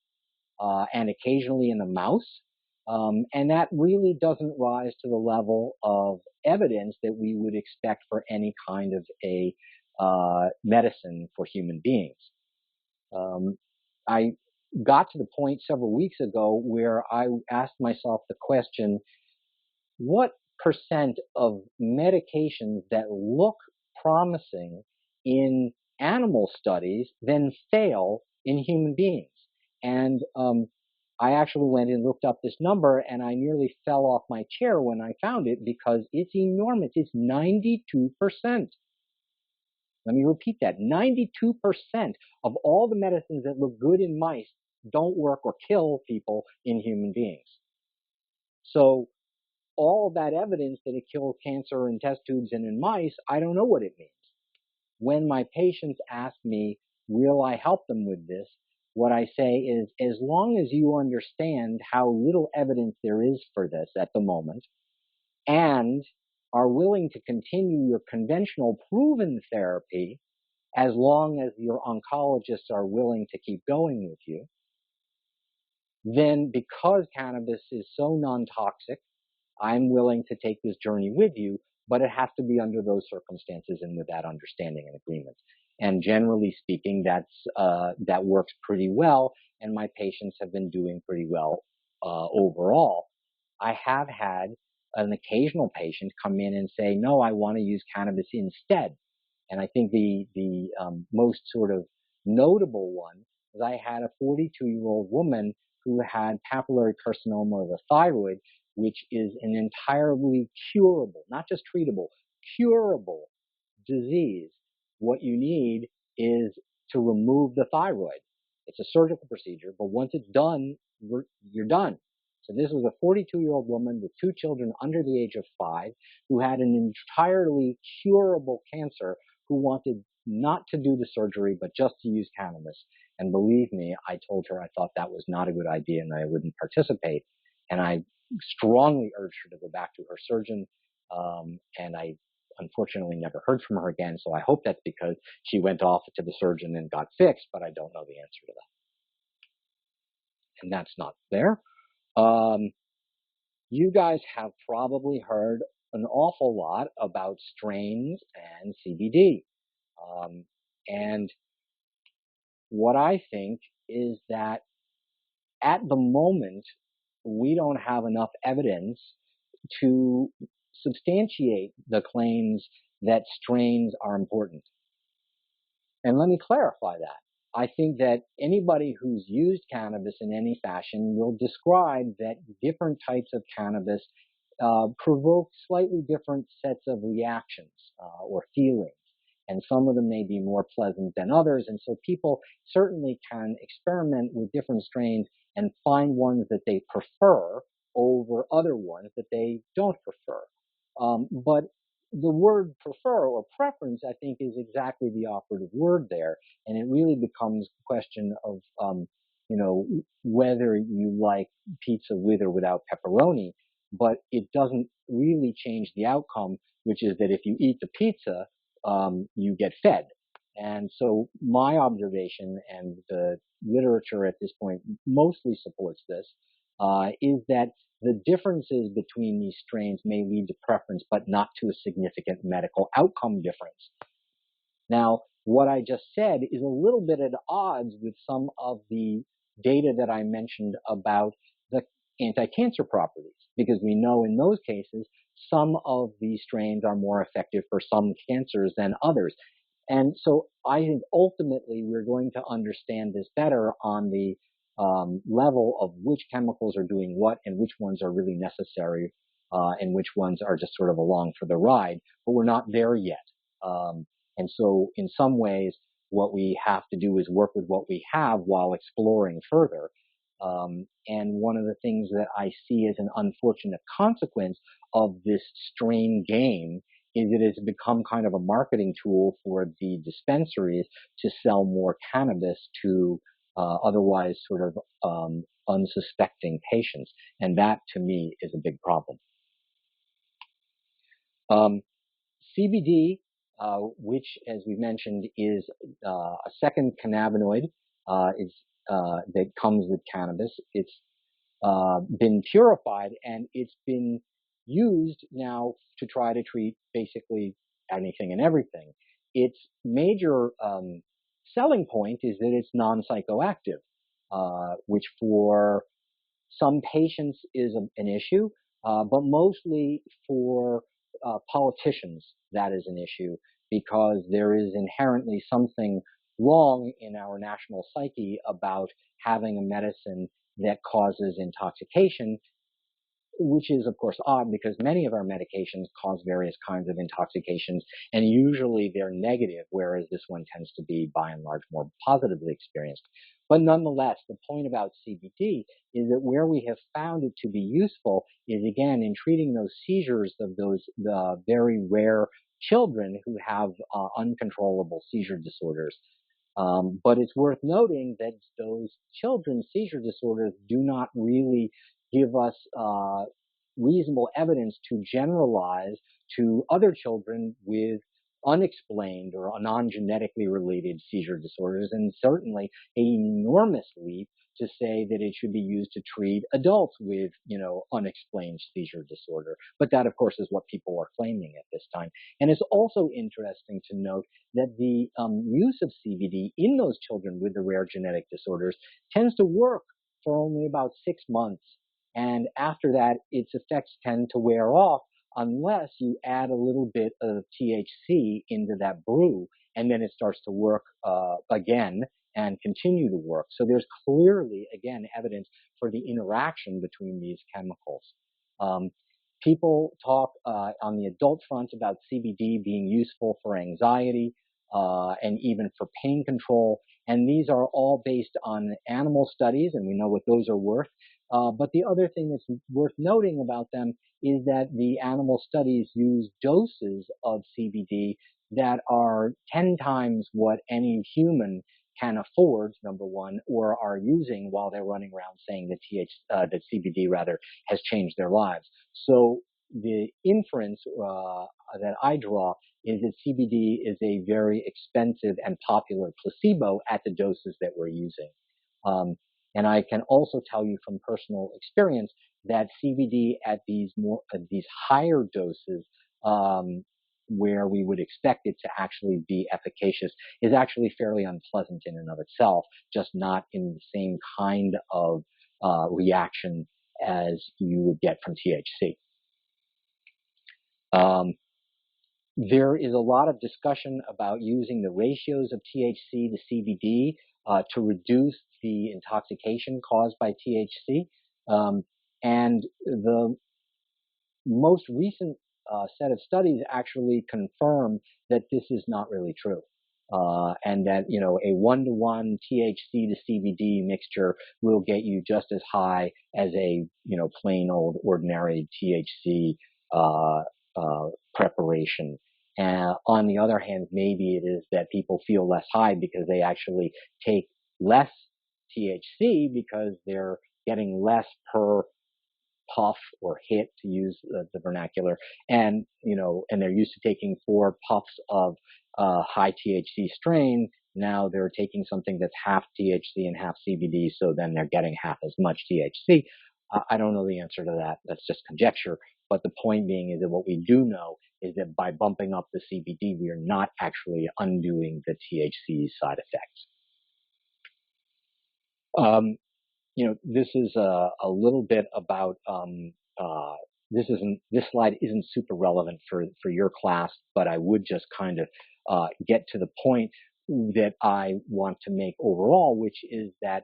and occasionally in the mouse. And that really doesn't rise to the level of evidence that we would expect for any kind of a medicine for human beings. I got to the point several weeks ago where I asked myself the question, what percent of medications that look promising in animal studies then fail in human beings? And I actually went and looked up this number, and I nearly fell off my chair when I found it because it's enormous. It's 92%. Let me repeat that. 92% of all the medicines that look good in mice don't work or kill people in human beings. So all of that evidence that it kills cancer in test tubes and in mice, I don't know what it means. When my patients ask me, will I help them with this? What I say is, as long as you understand how little evidence there is for this at the moment, and are willing to continue your conventional proven therapy, as long as your oncologists are willing to keep going with you, then because cannabis is so non-toxic, I'm willing to take this journey with you, but it has to be under those circumstances and with that understanding and agreement. And generally speaking, that works pretty well, and my patients have been doing pretty well overall. I have had an occasional patient come in and say, no, I want to use cannabis instead. And I think the most sort of notable one is I had a 42-year-old woman who had papillary carcinoma of the thyroid, which is an entirely curable, not just treatable, curable disease, what you need is to remove the thyroid. It's a surgical procedure, but once it's done, you're done. So this was a 42-year-old woman with 2 children under the age of 5 who had an entirely curable cancer who wanted not to do the surgery, but just to use cannabis. And believe me, I told her I thought that was not a good idea and I wouldn't participate. And I strongly urged her to go back to her surgeon. And I unfortunately never heard from her again. So I hope that's because she went off to the surgeon and got fixed, but I don't know the answer to that. And that's not there. You guys have probably heard an awful lot about strains and CBD. And what I think is that at the moment, we don't have enough evidence to substantiate the claims that strains are important. And let me clarify that. I think that anybody who's used cannabis in any fashion will describe that different types of cannabis provoke slightly different sets of reactions or feelings. And some of them may be more pleasant than others. And so people certainly can experiment with different strains and find ones that they prefer over other ones that they don't prefer. But the word prefer or preference, I think, is exactly the operative word there. And it really becomes a question of, whether you like pizza with or without pepperoni. But it doesn't really change the outcome, which is that if you eat the pizza, you get fed. And so my observation, and the literature at this point mostly supports this, is that the differences between these strains may lead to preference, but not to a significant medical outcome difference. Now, what I just said is a little bit at odds with some of the data that I mentioned about the anti-cancer properties, because we know in those cases, some of these strains are more effective for some cancers than others. And so I think ultimately we're going to understand this better on the level of which chemicals are doing what and which ones are really necessary and which ones are just sort of along for the ride, but we're not there yet. And so in some ways, what we have to do is work with what we have while exploring further. And one of the things that I see as an unfortunate consequence of this strain game is it has become kind of a marketing tool for the dispensaries to sell more cannabis to otherwise sort of unsuspecting patients. And that, to me, is a big problem. CBD, which, as we mentioned, is a second cannabinoid that comes with cannabis. It's been purified, and it's been used now to try to treat basically anything and everything. Its major selling point is that it's non-psychoactive, which for some patients is an issue, but mostly for politicians that is an issue, because there is inherently something wrong in our national psyche about having a medicine that causes intoxication, which is, of course, odd because many of our medications cause various kinds of intoxications, and usually they're negative, whereas this one tends to be, by and large, more positively experienced. But nonetheless, the point about CBD is that where we have found it to be useful is, again, in treating those seizures of the very rare children who have uncontrollable seizure disorders. But it's worth noting that those children's seizure disorders do not really give us reasonable evidence to generalize to other children with unexplained or non-genetically related seizure disorders, and certainly an enormous leap to say that it should be used to treat adults with, unexplained seizure disorder. But that, of course, is what people are claiming at this time. And it's also interesting to note that the use of CBD in those children with the rare genetic disorders tends to work for only about 6 months. And after that, its effects tend to wear off unless you add a little bit of THC into that brew, and then it starts to work again and continue to work. So there's clearly, again, evidence for the interaction between these chemicals. People talk on the adult front about CBD being useful for anxiety and even for pain control. And these are all based on animal studies, and we know what those are worth. But the other thing that's worth noting about them is that the animal studies use doses of CBD that are 10 times what any human can afford, number one, or are using while they're running around saying that CBD rather has changed their lives. So the inference that I draw is that CBD is a very expensive and popular placebo at the doses that we're using. And I can also tell you from personal experience that CBD at these higher doses, where we would expect it to actually be efficacious, is actually fairly unpleasant in and of itself, just not in the same kind of reaction as you would get from THC. There is a lot of discussion about using the ratios of THC to CBD to reduce the intoxication caused by THC. And the most recent set of studies actually confirm that this is not really true. And that, a 1-to-1 THC to CBD mixture will get you just as high as a, plain old ordinary THC preparation. On the other hand, maybe it is that people feel less high because they actually take less THC because they're getting less per puff or hit, to use the vernacular, and they're used to taking 4 puffs of high THC strain. Now they're taking something that's half THC and half CBD, so then they're getting half as much THC. I don't know the answer to that. That's just conjecture. But the point being is that what we do know is that by bumping up the CBD, we are not actually undoing the THC side effects. This is a little bit about, this slide isn't super relevant for your class, but I would just kind of get to the point that I want to make overall, which is that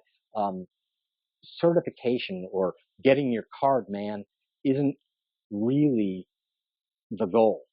certification or getting your card, man, isn't really the goal.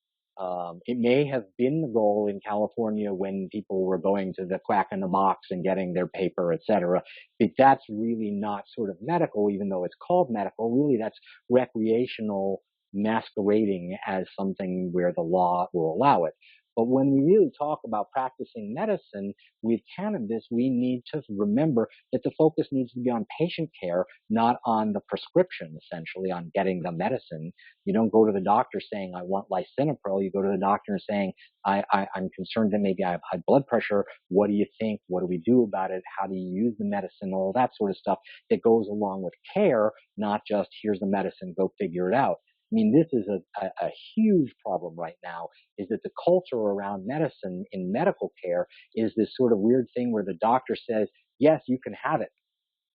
It may have been the goal in California when people were going to the Quack in the Box and getting their paper, et cetera. But that's really not sort of medical, even though it's called medical. Really, that's recreational masquerading as something where the law will allow it. But when we really talk about practicing medicine with cannabis, we need to remember that the focus needs to be on patient care, not on the prescription, essentially, on getting the medicine. You don't go to the doctor saying, I want lisinopril. You go to the doctor saying, I'm concerned that maybe I have high blood pressure. What do you think? What do we do about it? How do you use the medicine? All that sort of stuff that goes along with care, not just here's the medicine, go figure it out. I mean, this is a huge problem right now, is that the culture around medicine in medical care is this sort of weird thing where the doctor says, yes, you can have it.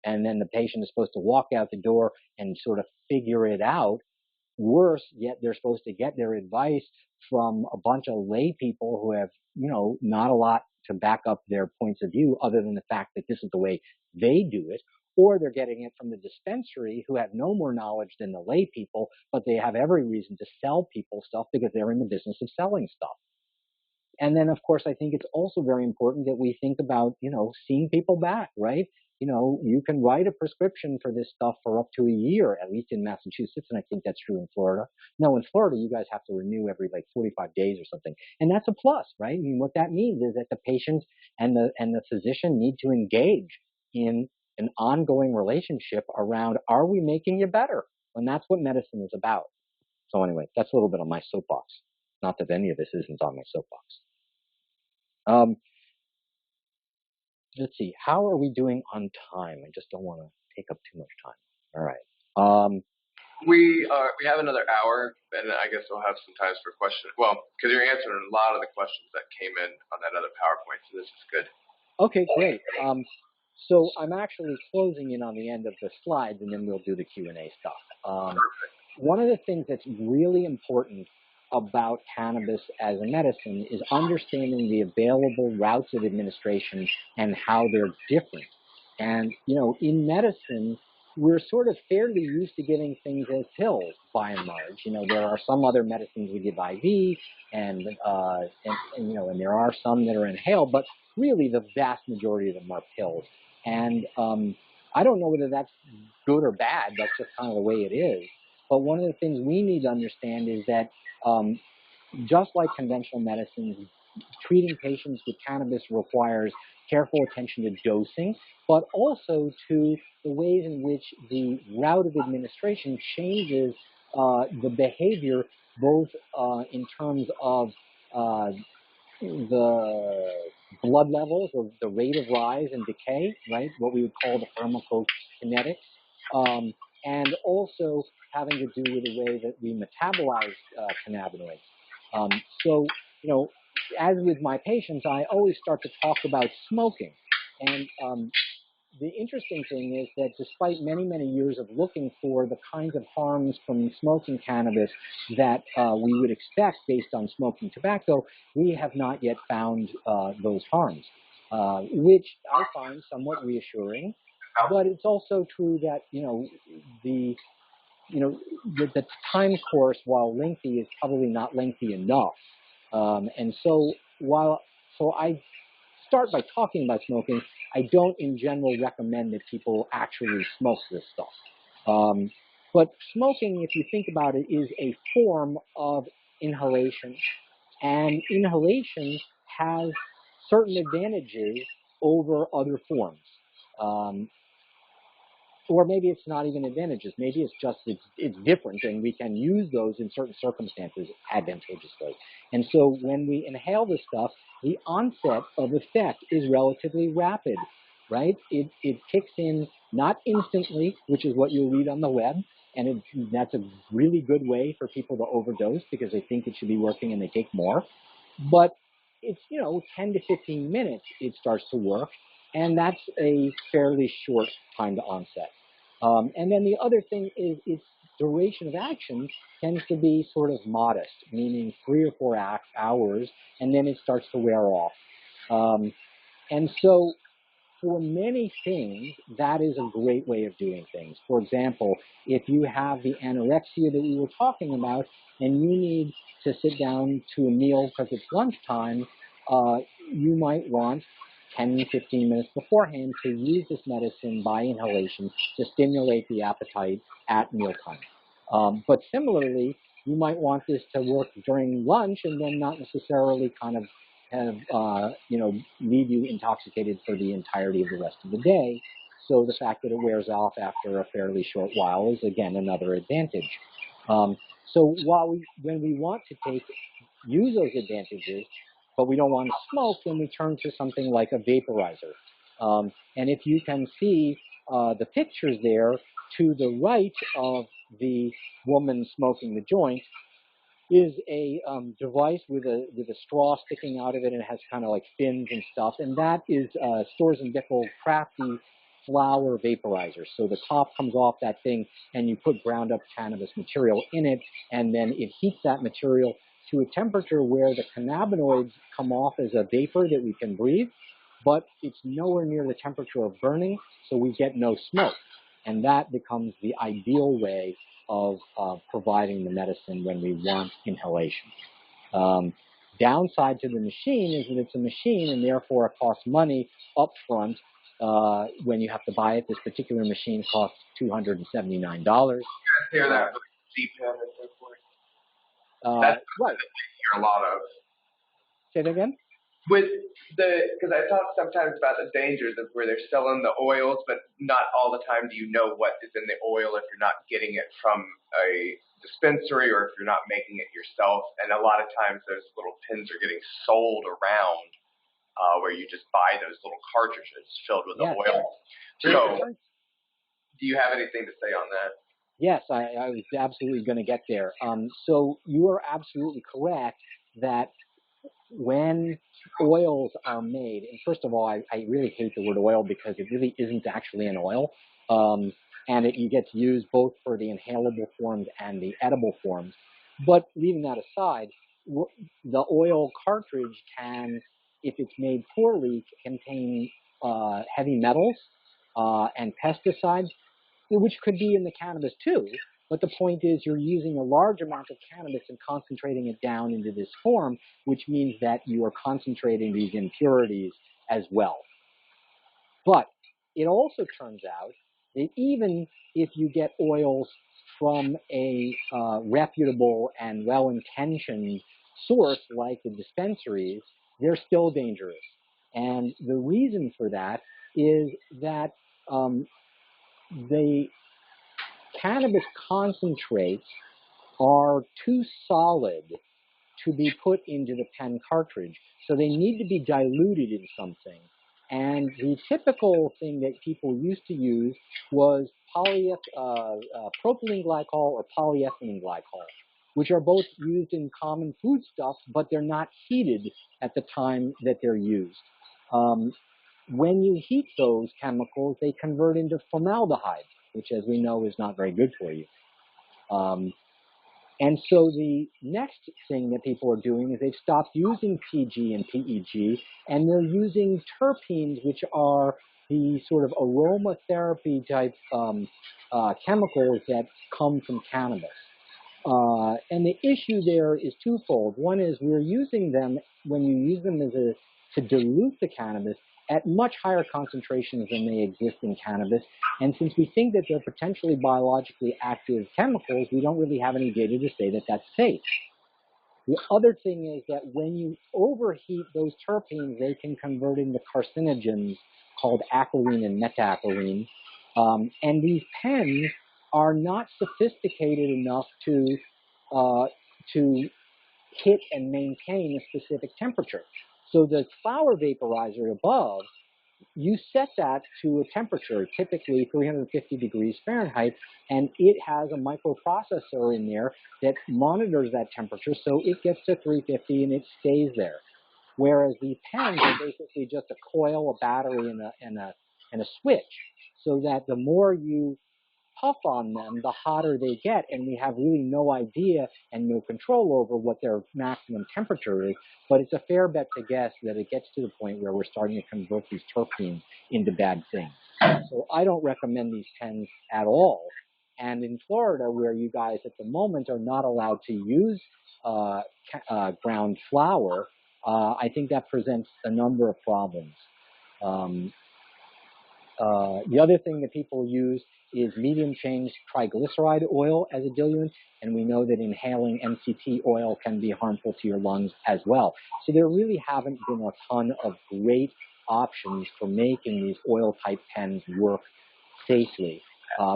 And then the patient is supposed to walk out the door and sort of figure it out. Worse, yet they're supposed to get their advice from a bunch of lay people who have, not a lot to back up their points of view other than the fact that this is the way they do it. Or they're getting it from the dispensary who have no more knowledge than the lay people, but they have every reason to sell people stuff because they're in the business of selling stuff. And then, of course, I think it's also very important that we think about, seeing people back, right? You can write a prescription for this stuff for up to a year, at least in Massachusetts, and I think that's true in Florida. No, in Florida, you guys have to renew every 45 days or something. And that's a plus, right? I mean, what that means is that the patient and the physician need to engage in an ongoing relationship around, are we making you better? And that's what medicine is about. So anyway, that's a little bit on my soapbox. Not that any of this isn't on my soapbox. Let's see. How are we doing on time? I just don't want to take up too much time. All right. We have another hour, and I guess we'll have some time for questions. Well, because you're answering a lot of the questions that came in on that other PowerPoint, so this is good. Okay, great. So I'm actually closing in on the end of the slides, and then we'll do the Q&A stuff. Perfect. One of the things that's really important about cannabis as a medicine is understanding the available routes of administration and how they're different. And, in medicine, we're sort of fairly used to giving things as pills, by and large. You know, there are some other medicines we give IV, and you know, and there are some that are inhaled, but really the vast majority of them are pills. And I don't know whether that's good or bad. That's just kind of the way it is. But one of the things we need to understand is that just like conventional medicines, treating patients with cannabis requires careful attention to dosing, but also to the ways in which the route of administration changes the behavior, both in terms of the blood levels, or the rate of rise and decay, right? What we would call the pharmacokinetics, and also having to do with the way that we metabolize cannabinoids. So, you know, as with my patients, I always start to talk about smoking. And the interesting thing is that despite many, many years of looking for the kinds of harms from smoking cannabis that we would expect based on smoking tobacco, we have not yet found those harms, which I find somewhat reassuring. But it's also true that, you know, the time course, while lengthy, is probably not lengthy enough. And so I start by talking about smoking, I don't in general recommend that people actually smoke this stuff. But smoking, if you think about it, is a form of inhalation. And inhalation has certain advantages over other forms. Or maybe it's not even advantages. Maybe it's just it's different, and we can use those in certain circumstances advantageously. And so when we inhale this stuff, the onset of effect is relatively rapid, right? It kicks in not instantly, which is what you'll read on the web, and that's a really good way for people to overdose because they think it should be working and they take more. But it's, 10 to 15 minutes it starts to work, and that's a fairly short time to onset. And then the other thing is its duration of action tends to be sort of modest, meaning 3 or 4 hours, and then it starts to wear off. And so for many things, that is a great way of doing things. For example, if you have the anorexia that we were talking about, and you need to sit down to a meal because it's lunchtime, you might want 10, 15 minutes beforehand to use this medicine by inhalation to stimulate the appetite at mealtime. But similarly, you might want this to work during lunch and then not necessarily kind of have, leave you intoxicated for the entirety of the rest of the day. So the fact that it wears off after a fairly short while is, again, another advantage. So when we want to use those advantages, but we don't want to smoke, then we turn to something like a vaporizer. And if you can see the pictures there, to the right of the woman smoking the joint is a device with a straw sticking out of it, and it has kind of like fins and stuff, and that is Storz & Bickel crafty flower vaporizer. So the top comes off that thing, and you put ground up cannabis material in it, and then it heats that material to a temperature where the cannabinoids come off as a vapor that we can breathe, but it's nowhere near the temperature of burning, so we get no smoke. And that becomes the ideal way of providing the medicine when we want inhalation. Downside to the machine is that it's a machine, and therefore it costs money up front when you have to buy it. This particular machine costs $279. Hear that with CPAP and so forth. That's right. I hear a lot of. Say that again? Because I talk sometimes about the dangers of where they're selling the oils, but not all the time do you know what is in the oil if you're not getting it from a dispensary or if you're not making it yourself. And a lot of times those little pins are getting sold around where you just buy those little cartridges filled with the oil. So do you have anything to say on that? Yes, I was absolutely going to get there. So you are absolutely correct that when oils are made, and first of all, I really hate the word oil because it really isn't actually an oil, and it gets used both for the inhalable forms and the edible forms. But leaving that aside, the oil cartridge can, if it's made poorly, contain heavy metals and pesticides. which could be in the cannabis too. But the point is you're using a large amount of cannabis and concentrating it down into this form, which means that you are concentrating these impurities as well. But it also turns out that even if you get oils from a reputable and well-intentioned source like the dispensaries, they're still dangerous. And the reason for that is that the cannabis concentrates are too solid to be put into the pen cartridge. So they need to be diluted in something. And the typical thing that people used to use was propylene glycol or polyethylene glycol, which are both used in common foodstuffs, but they're not heated at the time that they're used. When you heat those chemicals, they convert into formaldehyde, which, as we know, is not very good for you. And so the next thing that people are doing is they've stopped using PG and PEG, and they're using terpenes, which are the sort of aromatherapy type chemicals that come from cannabis. And the issue there is twofold. One is we're using them, when you use them to dilute the cannabis, at much higher concentrations than they exist in cannabis. And since we think that they're potentially biologically active chemicals, we don't really have any data to say that that's safe. The other thing is that when you overheat those terpenes, they can convert into carcinogens called acrolein and metaacrolein. And these pens are not sophisticated enough to hit and maintain a specific temperature. So the flower vaporizer above, you set that to a temperature, typically 350 degrees Fahrenheit, and it has a microprocessor in there that monitors that temperature, so it gets to 350 and it stays there. Whereas the pens are basically just a coil, a battery, and a switch, so that the more you puff on them, the hotter they get, and we have really no idea and no control over what their maximum temperature is, but it's a fair bet to guess that it gets to the point where we're starting to convert these terpenes into bad things. So I don't recommend these pens at all. And in Florida, where you guys at the moment are not allowed to use ground flower, I think that presents a number of problems. The other thing that people use is medium-chain triglyceride oil as a diluent, and we know that inhaling MCT oil can be harmful to your lungs as well. So there really haven't been a ton of great options for making these oil-type pens work safely,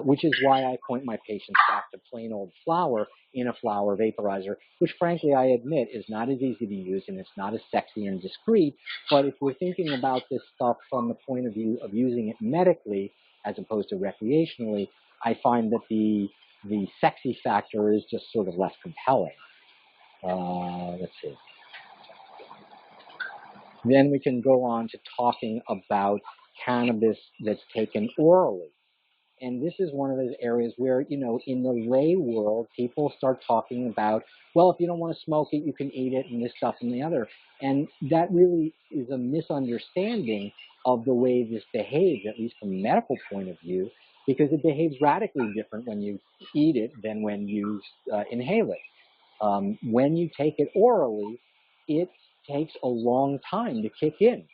which is why I point my patients back to plain old flower in a flower vaporizer, which frankly I admit is not as easy to use and it's not as sexy and discreet. But if we're thinking about this stuff from the point of view of using it medically as opposed to recreationally, I find that the sexy factor is just sort of less compelling. Let's see. Then we can go on to talking about cannabis that's taken orally. And this is one of those areas where, you know, in the lay world, people start talking about, well, if you don't want to smoke it, you can eat it, and this stuff and the other. And that really is a misunderstanding of the way this behaves, at least from a medical point of view, because it behaves radically different when you eat it than when you inhale it. When you take it orally, it takes a long time to kick in.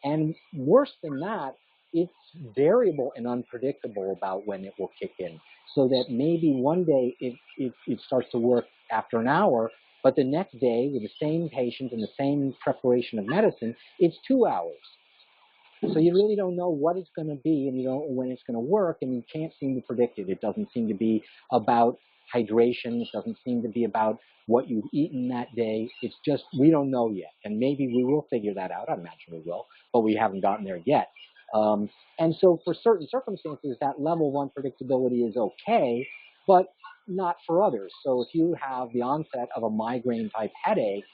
And worse than that, it's variable and unpredictable about when it will kick in. So that maybe one day it starts to work after an hour, but the next day with the same patient and the same preparation of medicine, it's 2 hours. So you really don't know what it's going to be, and you don't know when it's going to work, and you can't seem to predict it. It doesn't seem to be about hydration. It doesn't seem to be about what you've eaten that day. It's just, we don't know yet. And maybe we will figure that out. I imagine we will, but we haven't gotten there yet. And so for certain circumstances, that level of unpredictability is okay, but not for others. So if you have the onset of a migraine-type headache,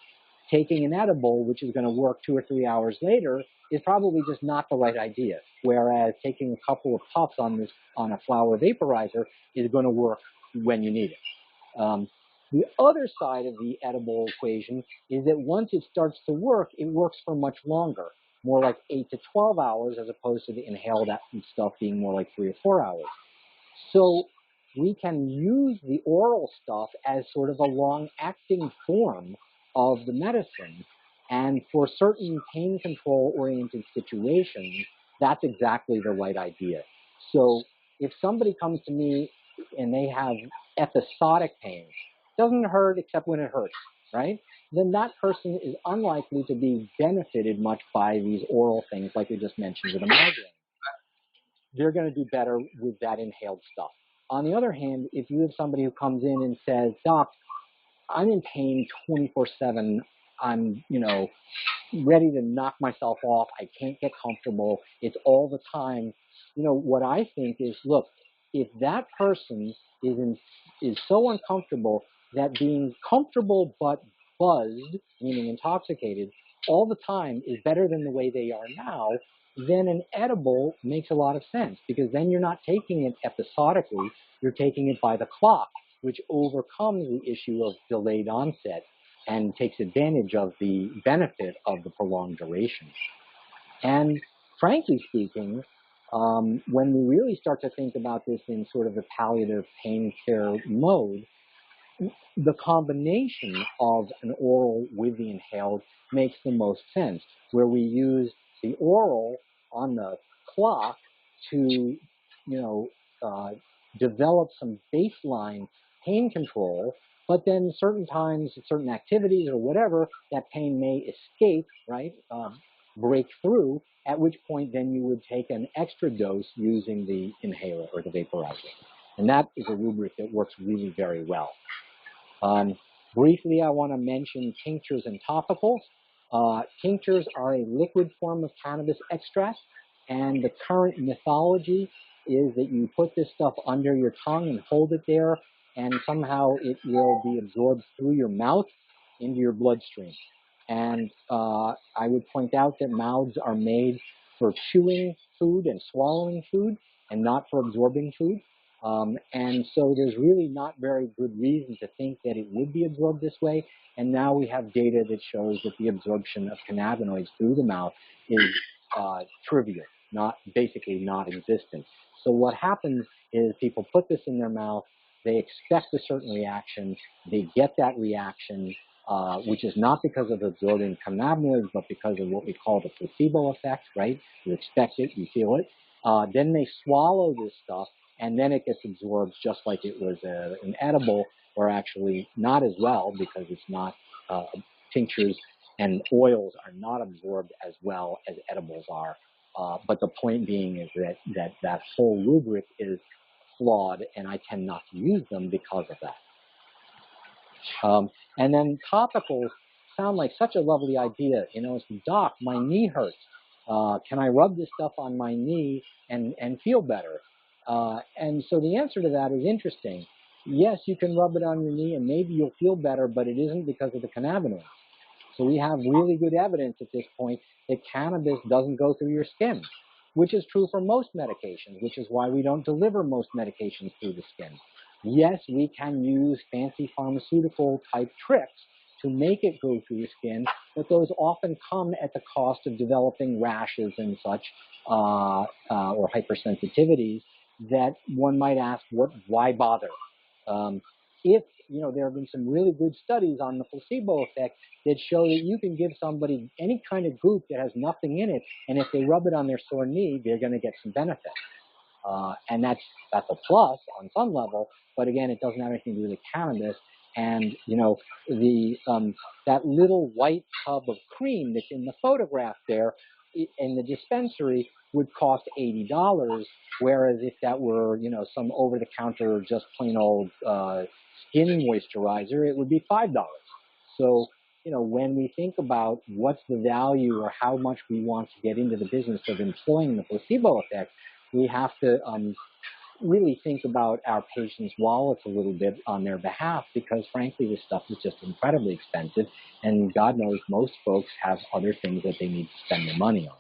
taking an edible, which is going to work 2 or 3 hours later, is probably just not the right idea. Whereas taking a couple of puffs on a flower vaporizer is going to work when you need it. The other side of the edible equation is that once it starts to work, it works for much longer, more like 8 to 12 hours, as opposed to the inhaled stuff being more like 3 or 4 hours. So we can use the oral stuff as sort of a long-acting form of the medicine. And for certain pain control-oriented situations, that's exactly the right idea. So if somebody comes to me and they have episodic pain, doesn't hurt except when it hurts, right? Then that person is unlikely to be benefited much by these oral things like we just mentioned with a migraine. They're going to do better with that inhaled stuff. On the other hand, if you have somebody who comes in and says, Doc, I'm in pain 24/7, I'm, ready to knock myself off, I can't get comfortable, it's all the time, what I think is, look, if that person is so uncomfortable that being comfortable but buzzed, meaning intoxicated, all the time is better than the way they are now, then an edible makes a lot of sense, because then you're not taking it episodically, you're taking it by the clock, which overcomes the issue of delayed onset and takes advantage of the benefit of the prolonged duration. And frankly speaking, when we really start to think about this in sort of the palliative pain care mode, the combination of an oral with the inhaled makes the most sense, where we use the oral on the clock to, develop some baseline pain control, but then certain times, certain activities or whatever, that pain may escape, right, break through, at which point then you would take an extra dose using the inhaler or the vaporizer. And that is a rubric that works really very well. Briefly, I want to mention tinctures and topicals. Tinctures are a liquid form of cannabis extract, and the current mythology is that you put this stuff under your tongue and hold it there, and somehow it will be absorbed through your mouth into your bloodstream. And I would point out that mouths are made for chewing food and swallowing food, and not for absorbing food. And so there's really not very good reason to think that it would be absorbed this way. And now we have data that shows that the absorption of cannabinoids through the mouth is trivial, basically non-existent. So what happens is people put this in their mouth, they expect a certain reaction, they get that reaction, which is not because of absorbing cannabinoids, but because of what we call the placebo effect, right? You expect it, you feel it. Then they swallow this stuff, and then it gets absorbed just like it was an edible, or actually not as well, because it's not, tinctures and oils are not absorbed as well as edibles are. But the point being is that whole rubric is flawed, and I tend not to use them because of that. And then topicals sound like such a lovely idea. It's, Doc, my knee hurts. Can I rub this stuff on my knee and feel better? And so the answer to that is interesting. Yes, you can rub it on your knee and maybe you'll feel better, but it isn't because of the cannabinoids. So we have really good evidence at this point that cannabis doesn't go through your skin, which is true for most medications, which is why we don't deliver most medications through the skin. Yes, we can use fancy pharmaceutical type tricks to make it go through the skin, but those often come at the cost of developing rashes and such, or hypersensitivities, that one might ask, why bother? If there have been some really good studies on the placebo effect that show that you can give somebody any kind of goop that has nothing in it, and if they rub it on their sore knee, they're going to get some benefit. And that's a plus on some level, but again, it doesn't have anything to do with cannabis. And that little white tub of cream that's in the photograph there in the dispensary would cost $80, whereas if that were some over-the-counter just plain old skin moisturizer, it would be $5. So when we think about what's the value or how much we want to get into the business of employing the placebo effect, we have to really think about our patients' wallets a little bit on their behalf, because frankly this stuff is just incredibly expensive, and God knows most folks have other things that they need to spend their money on.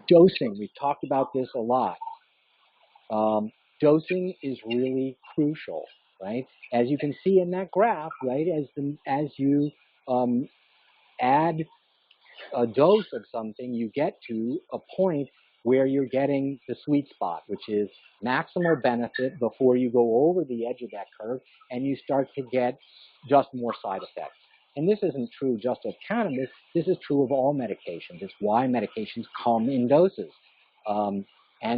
Dosing, we've talked about this a lot. Dosing is really crucial, right? As you can see in that graph, right, as you add a dose of something, you get to a point where you're getting the sweet spot, which is maximal benefit before you go over the edge of that curve and you start to get just more side effects. And this isn't true just of cannabis. This is true of all medications. It's why medications come in doses. And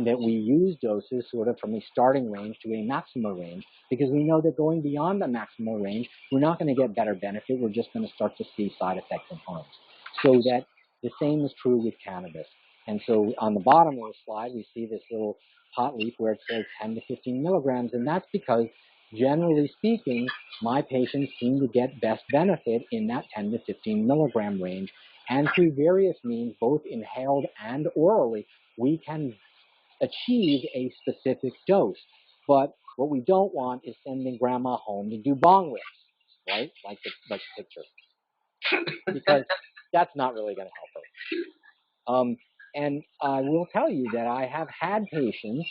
that we use doses sort of from a starting range to a maximal range, because we know that going beyond the maximal range, we're not going to get better benefit. We're just going to start to see side effects and harms. So that the same is true with cannabis. And so on the bottom of the slide, we see this little hot leaf where it says 10 to 15 milligrams, and that's because, generally speaking, my patients seem to get best benefit in that 10 to 15 milligram range. And through various means, both inhaled and orally, we can achieve a specific dose. But what we don't want is sending grandma home to do bong rips, right? Like the picture. Because that's not really going to help her. And I will tell you that I have had patients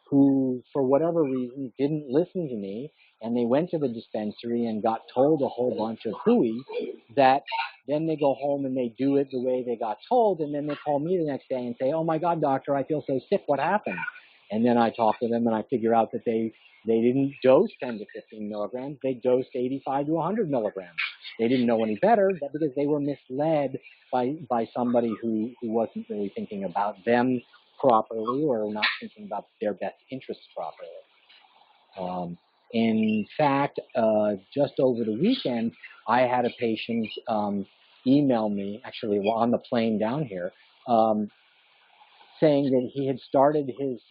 who, for whatever reason, didn't listen to me, and they went to the dispensary and got told a whole bunch of hooey, that then they go home and they do it the way they got told, and then they call me the next day and say, oh my God, doctor, I feel so sick, what happened? And then I talk to them and I figure out that they didn't dose 10 to 15 milligrams, they dosed 85 to 100 milligrams. They didn't know any better because they were misled by somebody who wasn't really thinking about them properly or not thinking about their best interests properly. In fact, just over the weekend, I had a patient email me, actually on the plane down here, saying that he had started his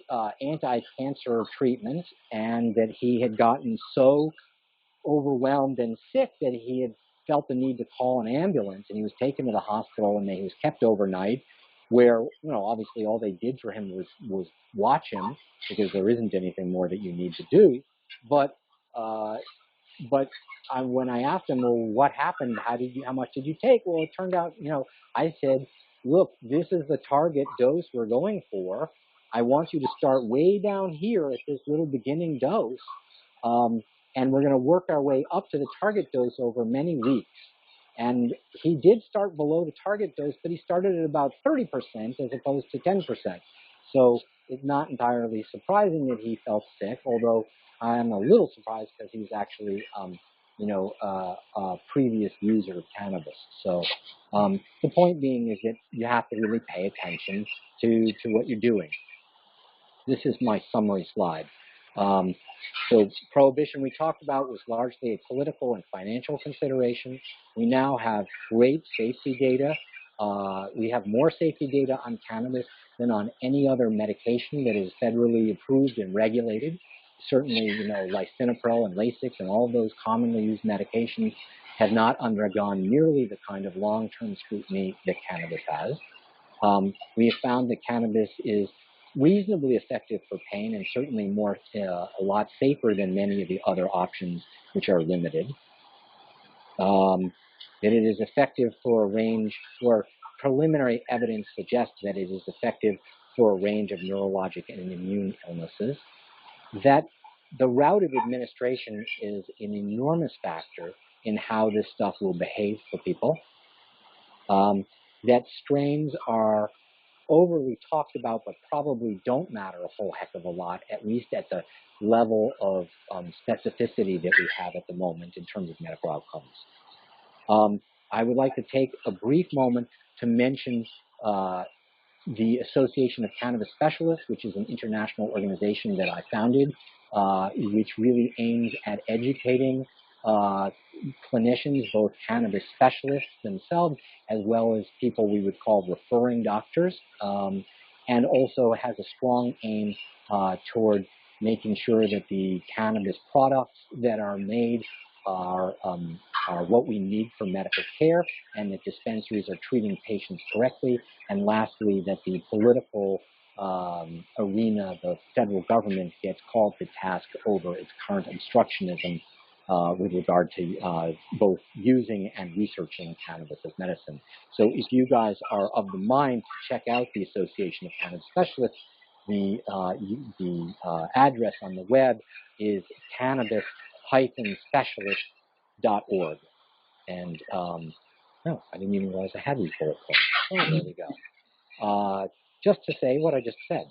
anti-cancer treatment and that he had gotten so overwhelmed and sick that he had felt the need to call an ambulance, and he was taken to the hospital and he was kept overnight, where, you know, obviously all they did for him was watch him, because there isn't anything more that you need to do. But when I asked him, well, what happened? How much did you take? Well, it turned out, you know, I said, look, this is the target dose we're going for. I want you to start way down here at this little beginning dose. And we're going to work our way up to the target dose over many weeks. And he did start below the target dose, but he started at about 30% as opposed to 10%. So it's not entirely surprising that he felt sick, although I'm a little surprised because he's actually, a previous user of cannabis. So the point being is that you have to really pay attention to what you're doing. This is my summary slide. So prohibition we talked about was largely a political and financial consideration. We now have great safety data. We have more safety data on cannabis than on any other medication that is federally approved and regulated. Certainly, you know, lisinopril and Lasix and all of those commonly used medications have not undergone nearly the kind of long-term scrutiny that cannabis has. We have found that cannabis is reasonably effective for pain and certainly a lot safer than many of the other options which are limited. That it is effective for a range, or preliminary evidence suggests that it is effective for a range of neurologic and immune illnesses. That the route of administration is an enormous factor in how this stuff will behave for people. That strains are overly talked about, but probably don't matter a whole heck of a lot, at least at the level of specificity that we have at the moment in terms of medical outcomes. I would like to take a brief moment to mention the Association of Cannabis Specialists, which is an international organization that I founded, which really aims at educating clinicians, both cannabis specialists themselves, as well as people we would call referring doctors, and also has a strong aim toward making sure that the cannabis products that are made are what we need for medical care, and that dispensaries are treating patients correctly, and lastly, that the political arena, the federal government, gets called to task over its current obstructionism with regard to both using and researching cannabis as medicine. So if you guys are of the mind to check out the Association of Cannabis Specialists, the address on the web is cannabis-specialist.org. And, no, I didn't even realize I had these bullet points. Oh, there we go. just to say what I just said.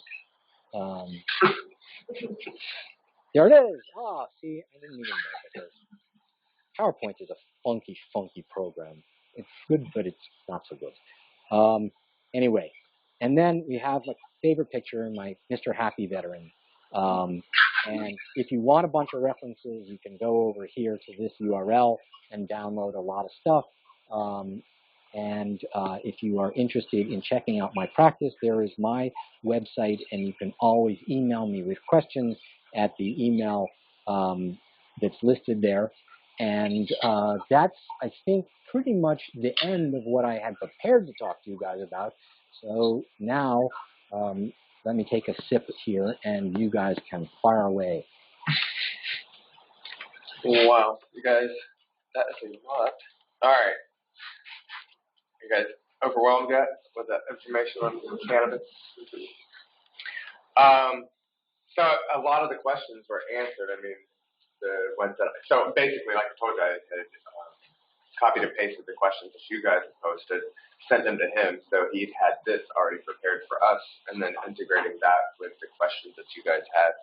There it is. Ah, see, I didn't even know that there's PowerPoint is a funky, funky program. It's good, but it's not so good. Anyway, and then we have my favorite picture, my Mr. Happy Veteran. And if you want a bunch of references, you can go over here to this URL and download a lot of stuff. If you are interested in checking out my practice, there is my website, and you can always email me with questions at the email that's listed there. And that's, I think, pretty much the end of what I had prepared to talk to you guys about. So now, let me take a sip here, and you guys can fire away. Wow, you guys, that is a lot. All right. You guys overwhelmed yet with that information on cannabis? So a lot of the questions were answered. I mean, the ones that, so basically, like I told you, I had copied and pasted the questions that you guys had posted, sent them to him, so he had this already prepared for us, and then integrating that with the questions that you guys had.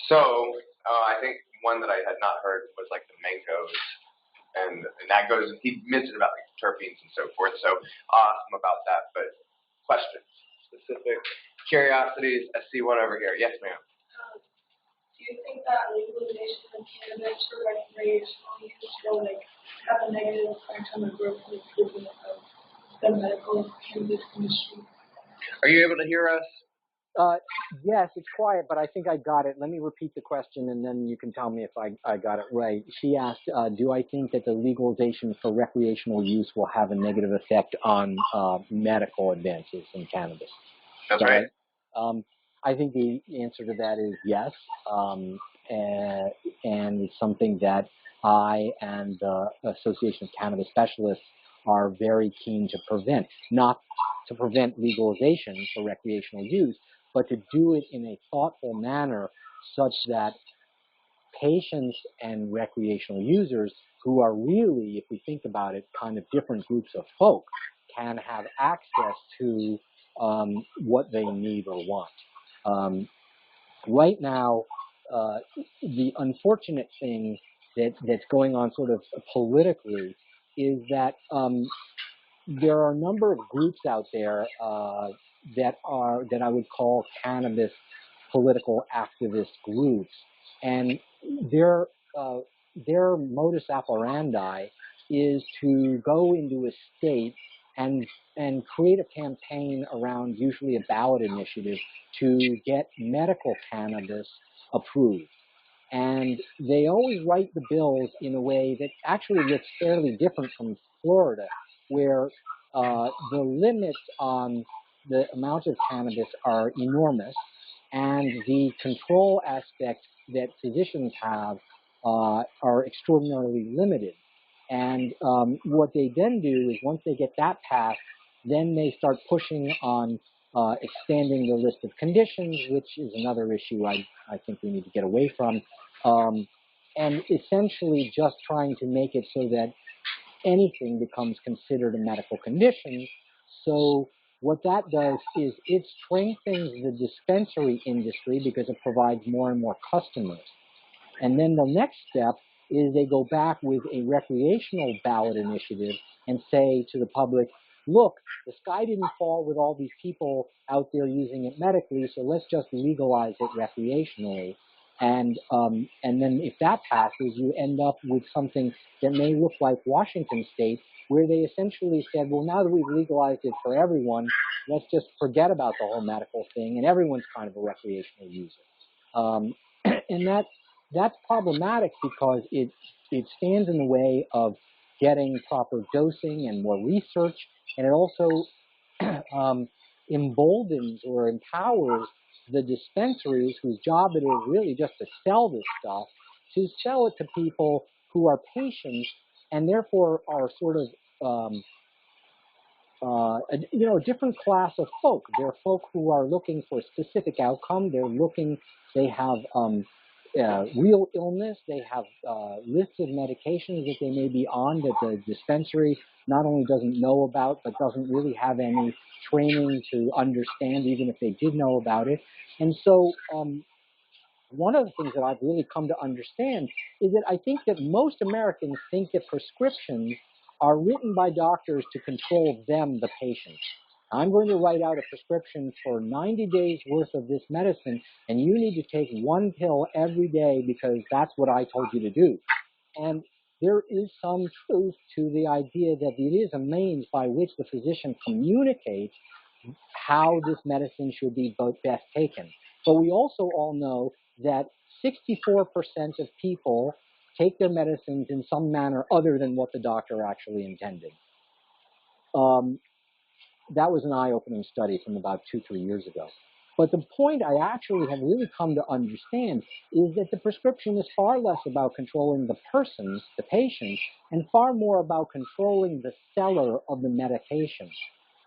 So I think one that I had not heard was like the mangoes, and that goes, he mentioned about like terpenes and so forth, so awesome about that. But questions, specific curiosities. I see one over here. Yes, ma'am. Do you think that legalization of cannabis for recreational use will have a negative effect on the growth and improvement of the medical cannabis industry? Are you able to hear us? Yes, it's quiet, but I think I got it. Let me repeat the question, and then you can tell me if I got it right. She asked, do I think that the legalization for recreational use will have a negative effect on medical advances in cannabis? That's right. I think the answer to that is yes, and it's something that I and the Association of Cannabis Specialists are very keen to prevent. Not to prevent legalization for recreational use, but to do it in a thoughtful manner such that patients and recreational users, who are really, if we think about it, kind of different groups of folk, can have access to what they need or want. Right now, the unfortunate thing that's going on sort of politically is that there are a number of groups out there that I would call cannabis political activist groups, and their modus operandi is to go into a state and create a campaign around, usually a ballot initiative, to get medical cannabis approved. And they always write the bills in a way that actually looks fairly different from Florida, where the limits on the amount of cannabis are enormous, and the control aspects that physicians have are extraordinarily limited. And what they then do is, once they get that passed, then they start pushing on expanding the list of conditions, which is another issue I think we need to get away from, and essentially just trying to make it so that anything becomes considered a medical condition. So what that does is it strengthens the dispensary industry because it provides more and more customers. And then the next step is they go back with a recreational ballot initiative and say to the public, look, the sky didn't fall with all these people out there using it medically, so let's just legalize it recreationally. And then if that passes, you end up with something that may look like Washington State, where they essentially said, well, now that we've legalized it for everyone, let's just forget about the whole medical thing, and everyone's kind of a recreational user. And that's problematic because it stands in the way of getting proper dosing and more research, and it also emboldens or empowers the dispensaries, whose job it is really just to sell this stuff, to sell it to people who are patients and therefore are sort of a different class of folk. They're folk who are looking for a specific outcome. They have real illness. They have lists of medications that they may be on that the dispensary not only doesn't know about, but doesn't really have any training to understand, even if they did know about it. And so one of the things that I've really come to understand is that I think that most Americans think that prescriptions are written by doctors to control them, the patient. I'm going to write out a prescription for 90 days worth of this medicine, and you need to take one pill every day because that's what I told you to do. And there is some truth to the idea that it is a means by which the physician communicates how this medicine should be best taken. But we also all know that 64% of people take their medicines in some manner other than what the doctor actually intended. That was an eye-opening study from about 2-3 years ago. But the point I actually have really come to understand is that the prescription is far less about controlling the person, the patient, and far more about controlling the seller of the medication.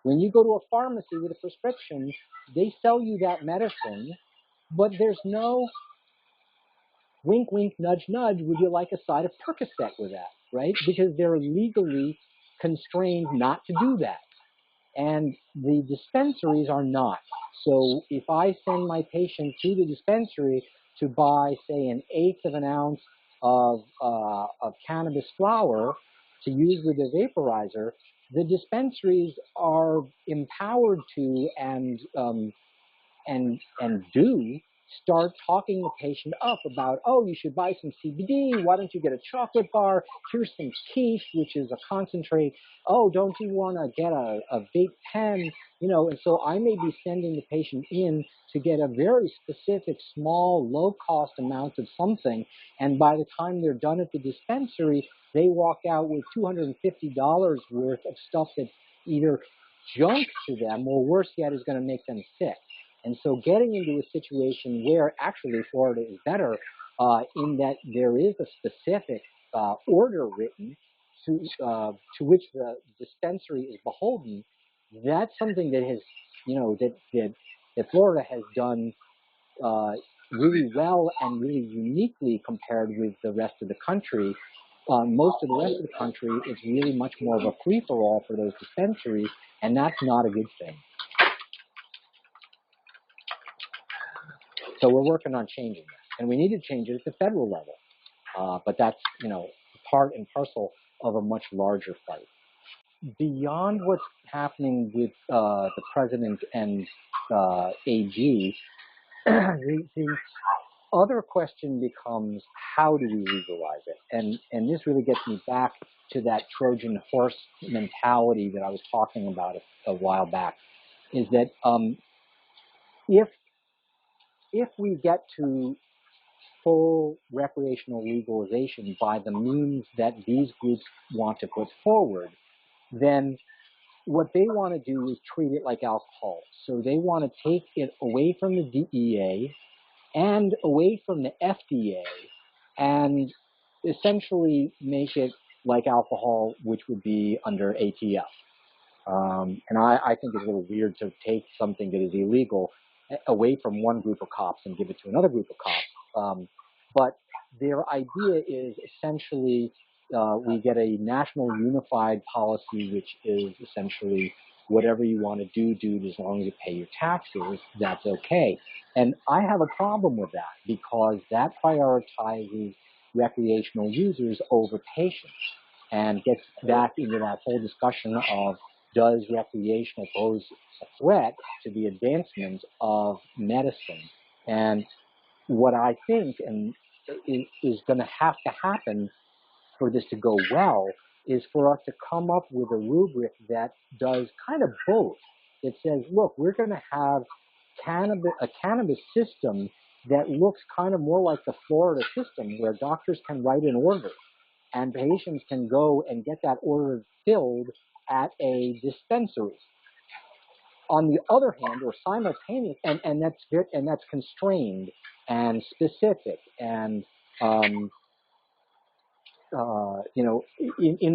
When you go to a pharmacy with a prescription, they sell you that medicine, but there's no wink, wink, nudge, nudge, would you like a side of Percocet with that, right? Because they're legally constrained not to do that. And the dispensaries are not. So if I send my patient to the dispensary to buy, say, 1/8 of an ounce of cannabis flower to use with a vaporizer, the dispensaries are empowered to and do start talking the patient up about, oh, you should buy some CBD. Why don't you get a chocolate bar? Here's some quiche, which is a concentrate. Oh, don't you want to get a vape pen? You know, and so I may be sending the patient in to get a very specific, small, low-cost amount of something, and by the time they're done at the dispensary, they walk out with $250 worth of stuff that's either junk to them or worse yet is going to make them sick. And so getting into a situation where actually Florida is better in that there is a specific order written to which the dispensary is beholden, that's something that has, that Florida has done really well and really uniquely compared with the rest of the country. Most of the rest of the country is really much more of a free-for-all for those dispensaries, and that's not a good thing. So we're working on changing that, and we need to change it at the federal level. But that's, part and parcel of a much larger fight. Beyond what's happening with the president and AG, the other question becomes, how do we legalize it? And this really gets me back to that Trojan horse mentality that I was talking about a while back, is that if we get to full recreational legalization by the means that these groups want to put forward, then what they want to do is treat it like alcohol. So they want to take it away from the DEA and away from the FDA and essentially make it like alcohol, which would be under ATF. And I think it's a little weird to take something that is illegal away from one group of cops and give it to another group of cops. But their idea is essentially we get a national unified policy, which is essentially whatever you want to do as long as you pay your taxes, that's okay. And I have a problem with that because that prioritizes recreational users over patients and gets back into that whole discussion of, does recreational pose a threat to the advancement of medicine? And what I think is going to have to happen for this to go well is for us to come up with a rubric that does kind of both. It says, look, we're going to have a cannabis system that looks kind of more like the Florida system, where doctors can write an order and patients can go and get that order filled at a dispensary. On the other hand, or simultaneous, and that's constrained and specific and in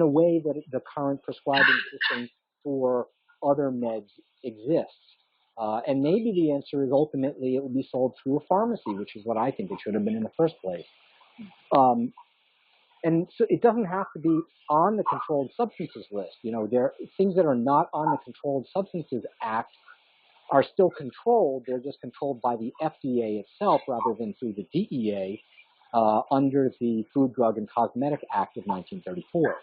a way that the current prescribing system for other meds exists. And maybe the answer is ultimately it will be sold through a pharmacy, which is what I think it should have been in the first place. And so it doesn't have to be on the Controlled Substances list. There things that are not on the Controlled Substances Act are still controlled. They're just controlled by the FDA itself rather than through the DEA under the Food, Drug, and Cosmetic Act of 1934.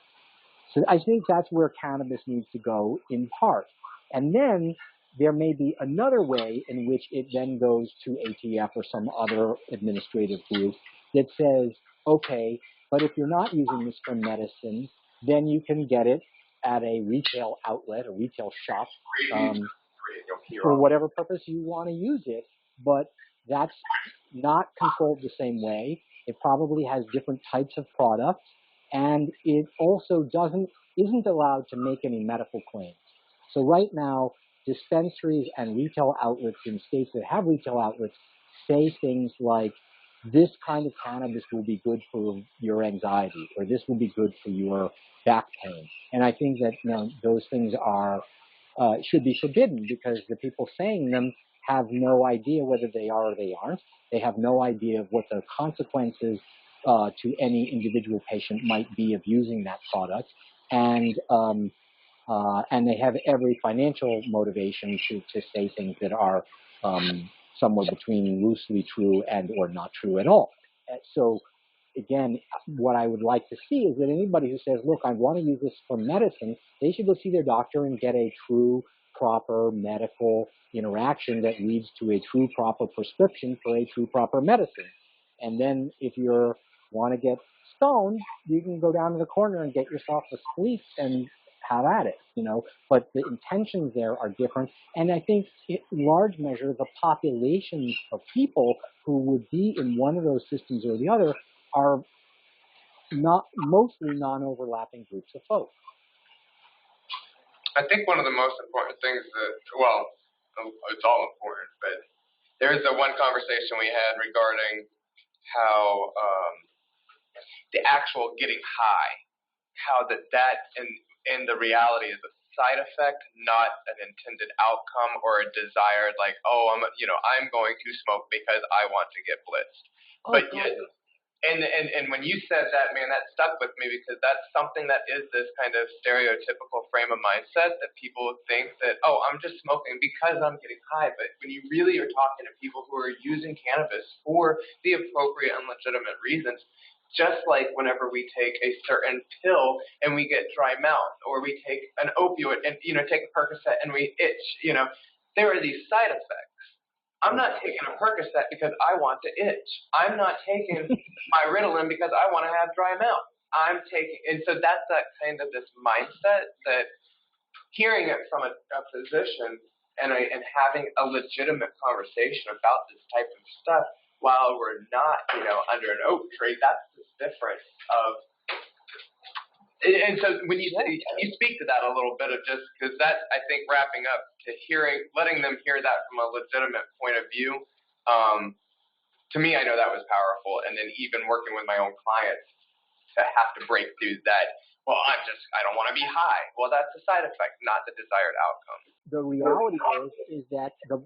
So I think that's where cannabis needs to go in part. And then there may be another way in which it then goes to ATF or some other administrative group that says, okay, but if you're not using this for medicine, then you can get it at a retail outlet, a retail shop, for whatever purpose you want to use it. But that's not controlled the same way. It probably has different types of products, and it also isn't allowed to make any medical claims. So right now, dispensaries and retail outlets in states that have retail outlets say things like, this kind of cannabis will be good for your anxiety, or this will be good for your back pain. And I think that those things should be forbidden, because the people saying them have no idea whether they are or they aren't. They have no idea of what the consequences to any individual patient might be of using that product, and they have every financial motivation to say things that are somewhere between loosely true and or not true at all. So again, what I would like to see is that anybody who says, look, I want to use this for medicine, they should go see their doctor and get a true, proper medical interaction that leads to a true, proper prescription for a true, proper medicine. And then if you want to get stoned, you can go down to the corner and get yourself a spleef and have at it, but the intentions there are different. And I think in large measure, the populations of people who would be in one of those systems or the other are mostly non-overlapping groups of folks. I think one of the most important things it's all important, but there's one conversation we had regarding how the actual getting high, how that in the reality is a side effect, not an intended outcome or a desired, like, I'm going to smoke because I want to get blitzed. But yet, and when you said that, man, that stuck with me, because that's something that is this kind of stereotypical frame of mindset that people think that, I'm just smoking because I'm getting high. But when you really are talking to people who are using cannabis for the appropriate and legitimate reasons, just like whenever we take a certain pill and we get dry mouth, or we take an opioid and take a Percocet and we itch, there are these side effects. I'm not taking a Percocet because I want to itch. I'm not taking my Ritalin because I want to have dry mouth. And so that's that kind of this mindset that hearing it from a physician and having a legitimate conversation about this type of stuff, while we're not, under an oak tree, that's the difference of. And so when you speak to that a little bit of just, because that, I think, wrapping up to letting them hear that from a legitimate point of view, to me, I know that was powerful. And then even working with my own clients to have to break through that, I don't want to be high. Well, that's a side effect, not the desired outcome. The reality is that the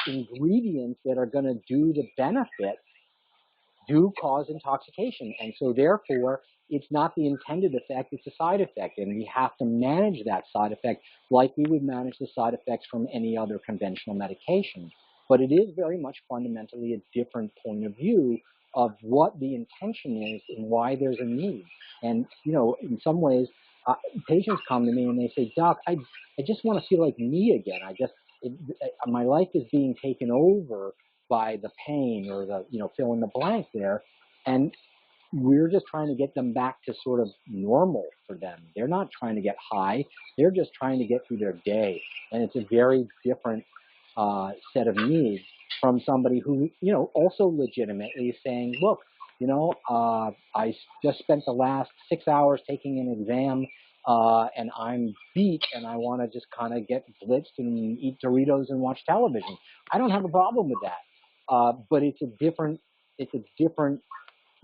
ingredients that are going to do the benefit do cause intoxication. And so therefore, it's not the intended effect, it's a side effect. And we have to manage that side effect like we would manage the side effects from any other conventional medication. But it is very much fundamentally a different point of view of what the intention is and why there's a need. And, in some ways, patients come to me and they say, Doc, I just want to feel like me again. My life is being taken over by the pain or the, fill in the blank there. And we're just trying to get them back to sort of normal for them. They're not trying to get high. They're just trying to get through their day. And it's a very different set of needs from somebody who, also legitimately is saying, look, I just spent the last 6 hours taking an exam and I'm beat and I want to just kind of get blitzed and eat Doritos and watch television. I don't have a problem with that. But it's a different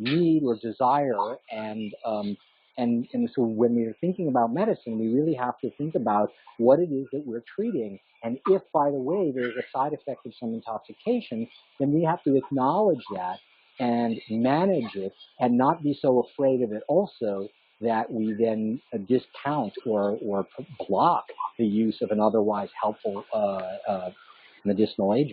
need or desire, and and so when we're thinking about medicine, we really have to think about what it is that we're treating. And if, by the way, there's a side effect of some intoxication, then we have to acknowledge that and manage it and not be so afraid of it also that we then discount or block the use of an otherwise helpful medicinal agent.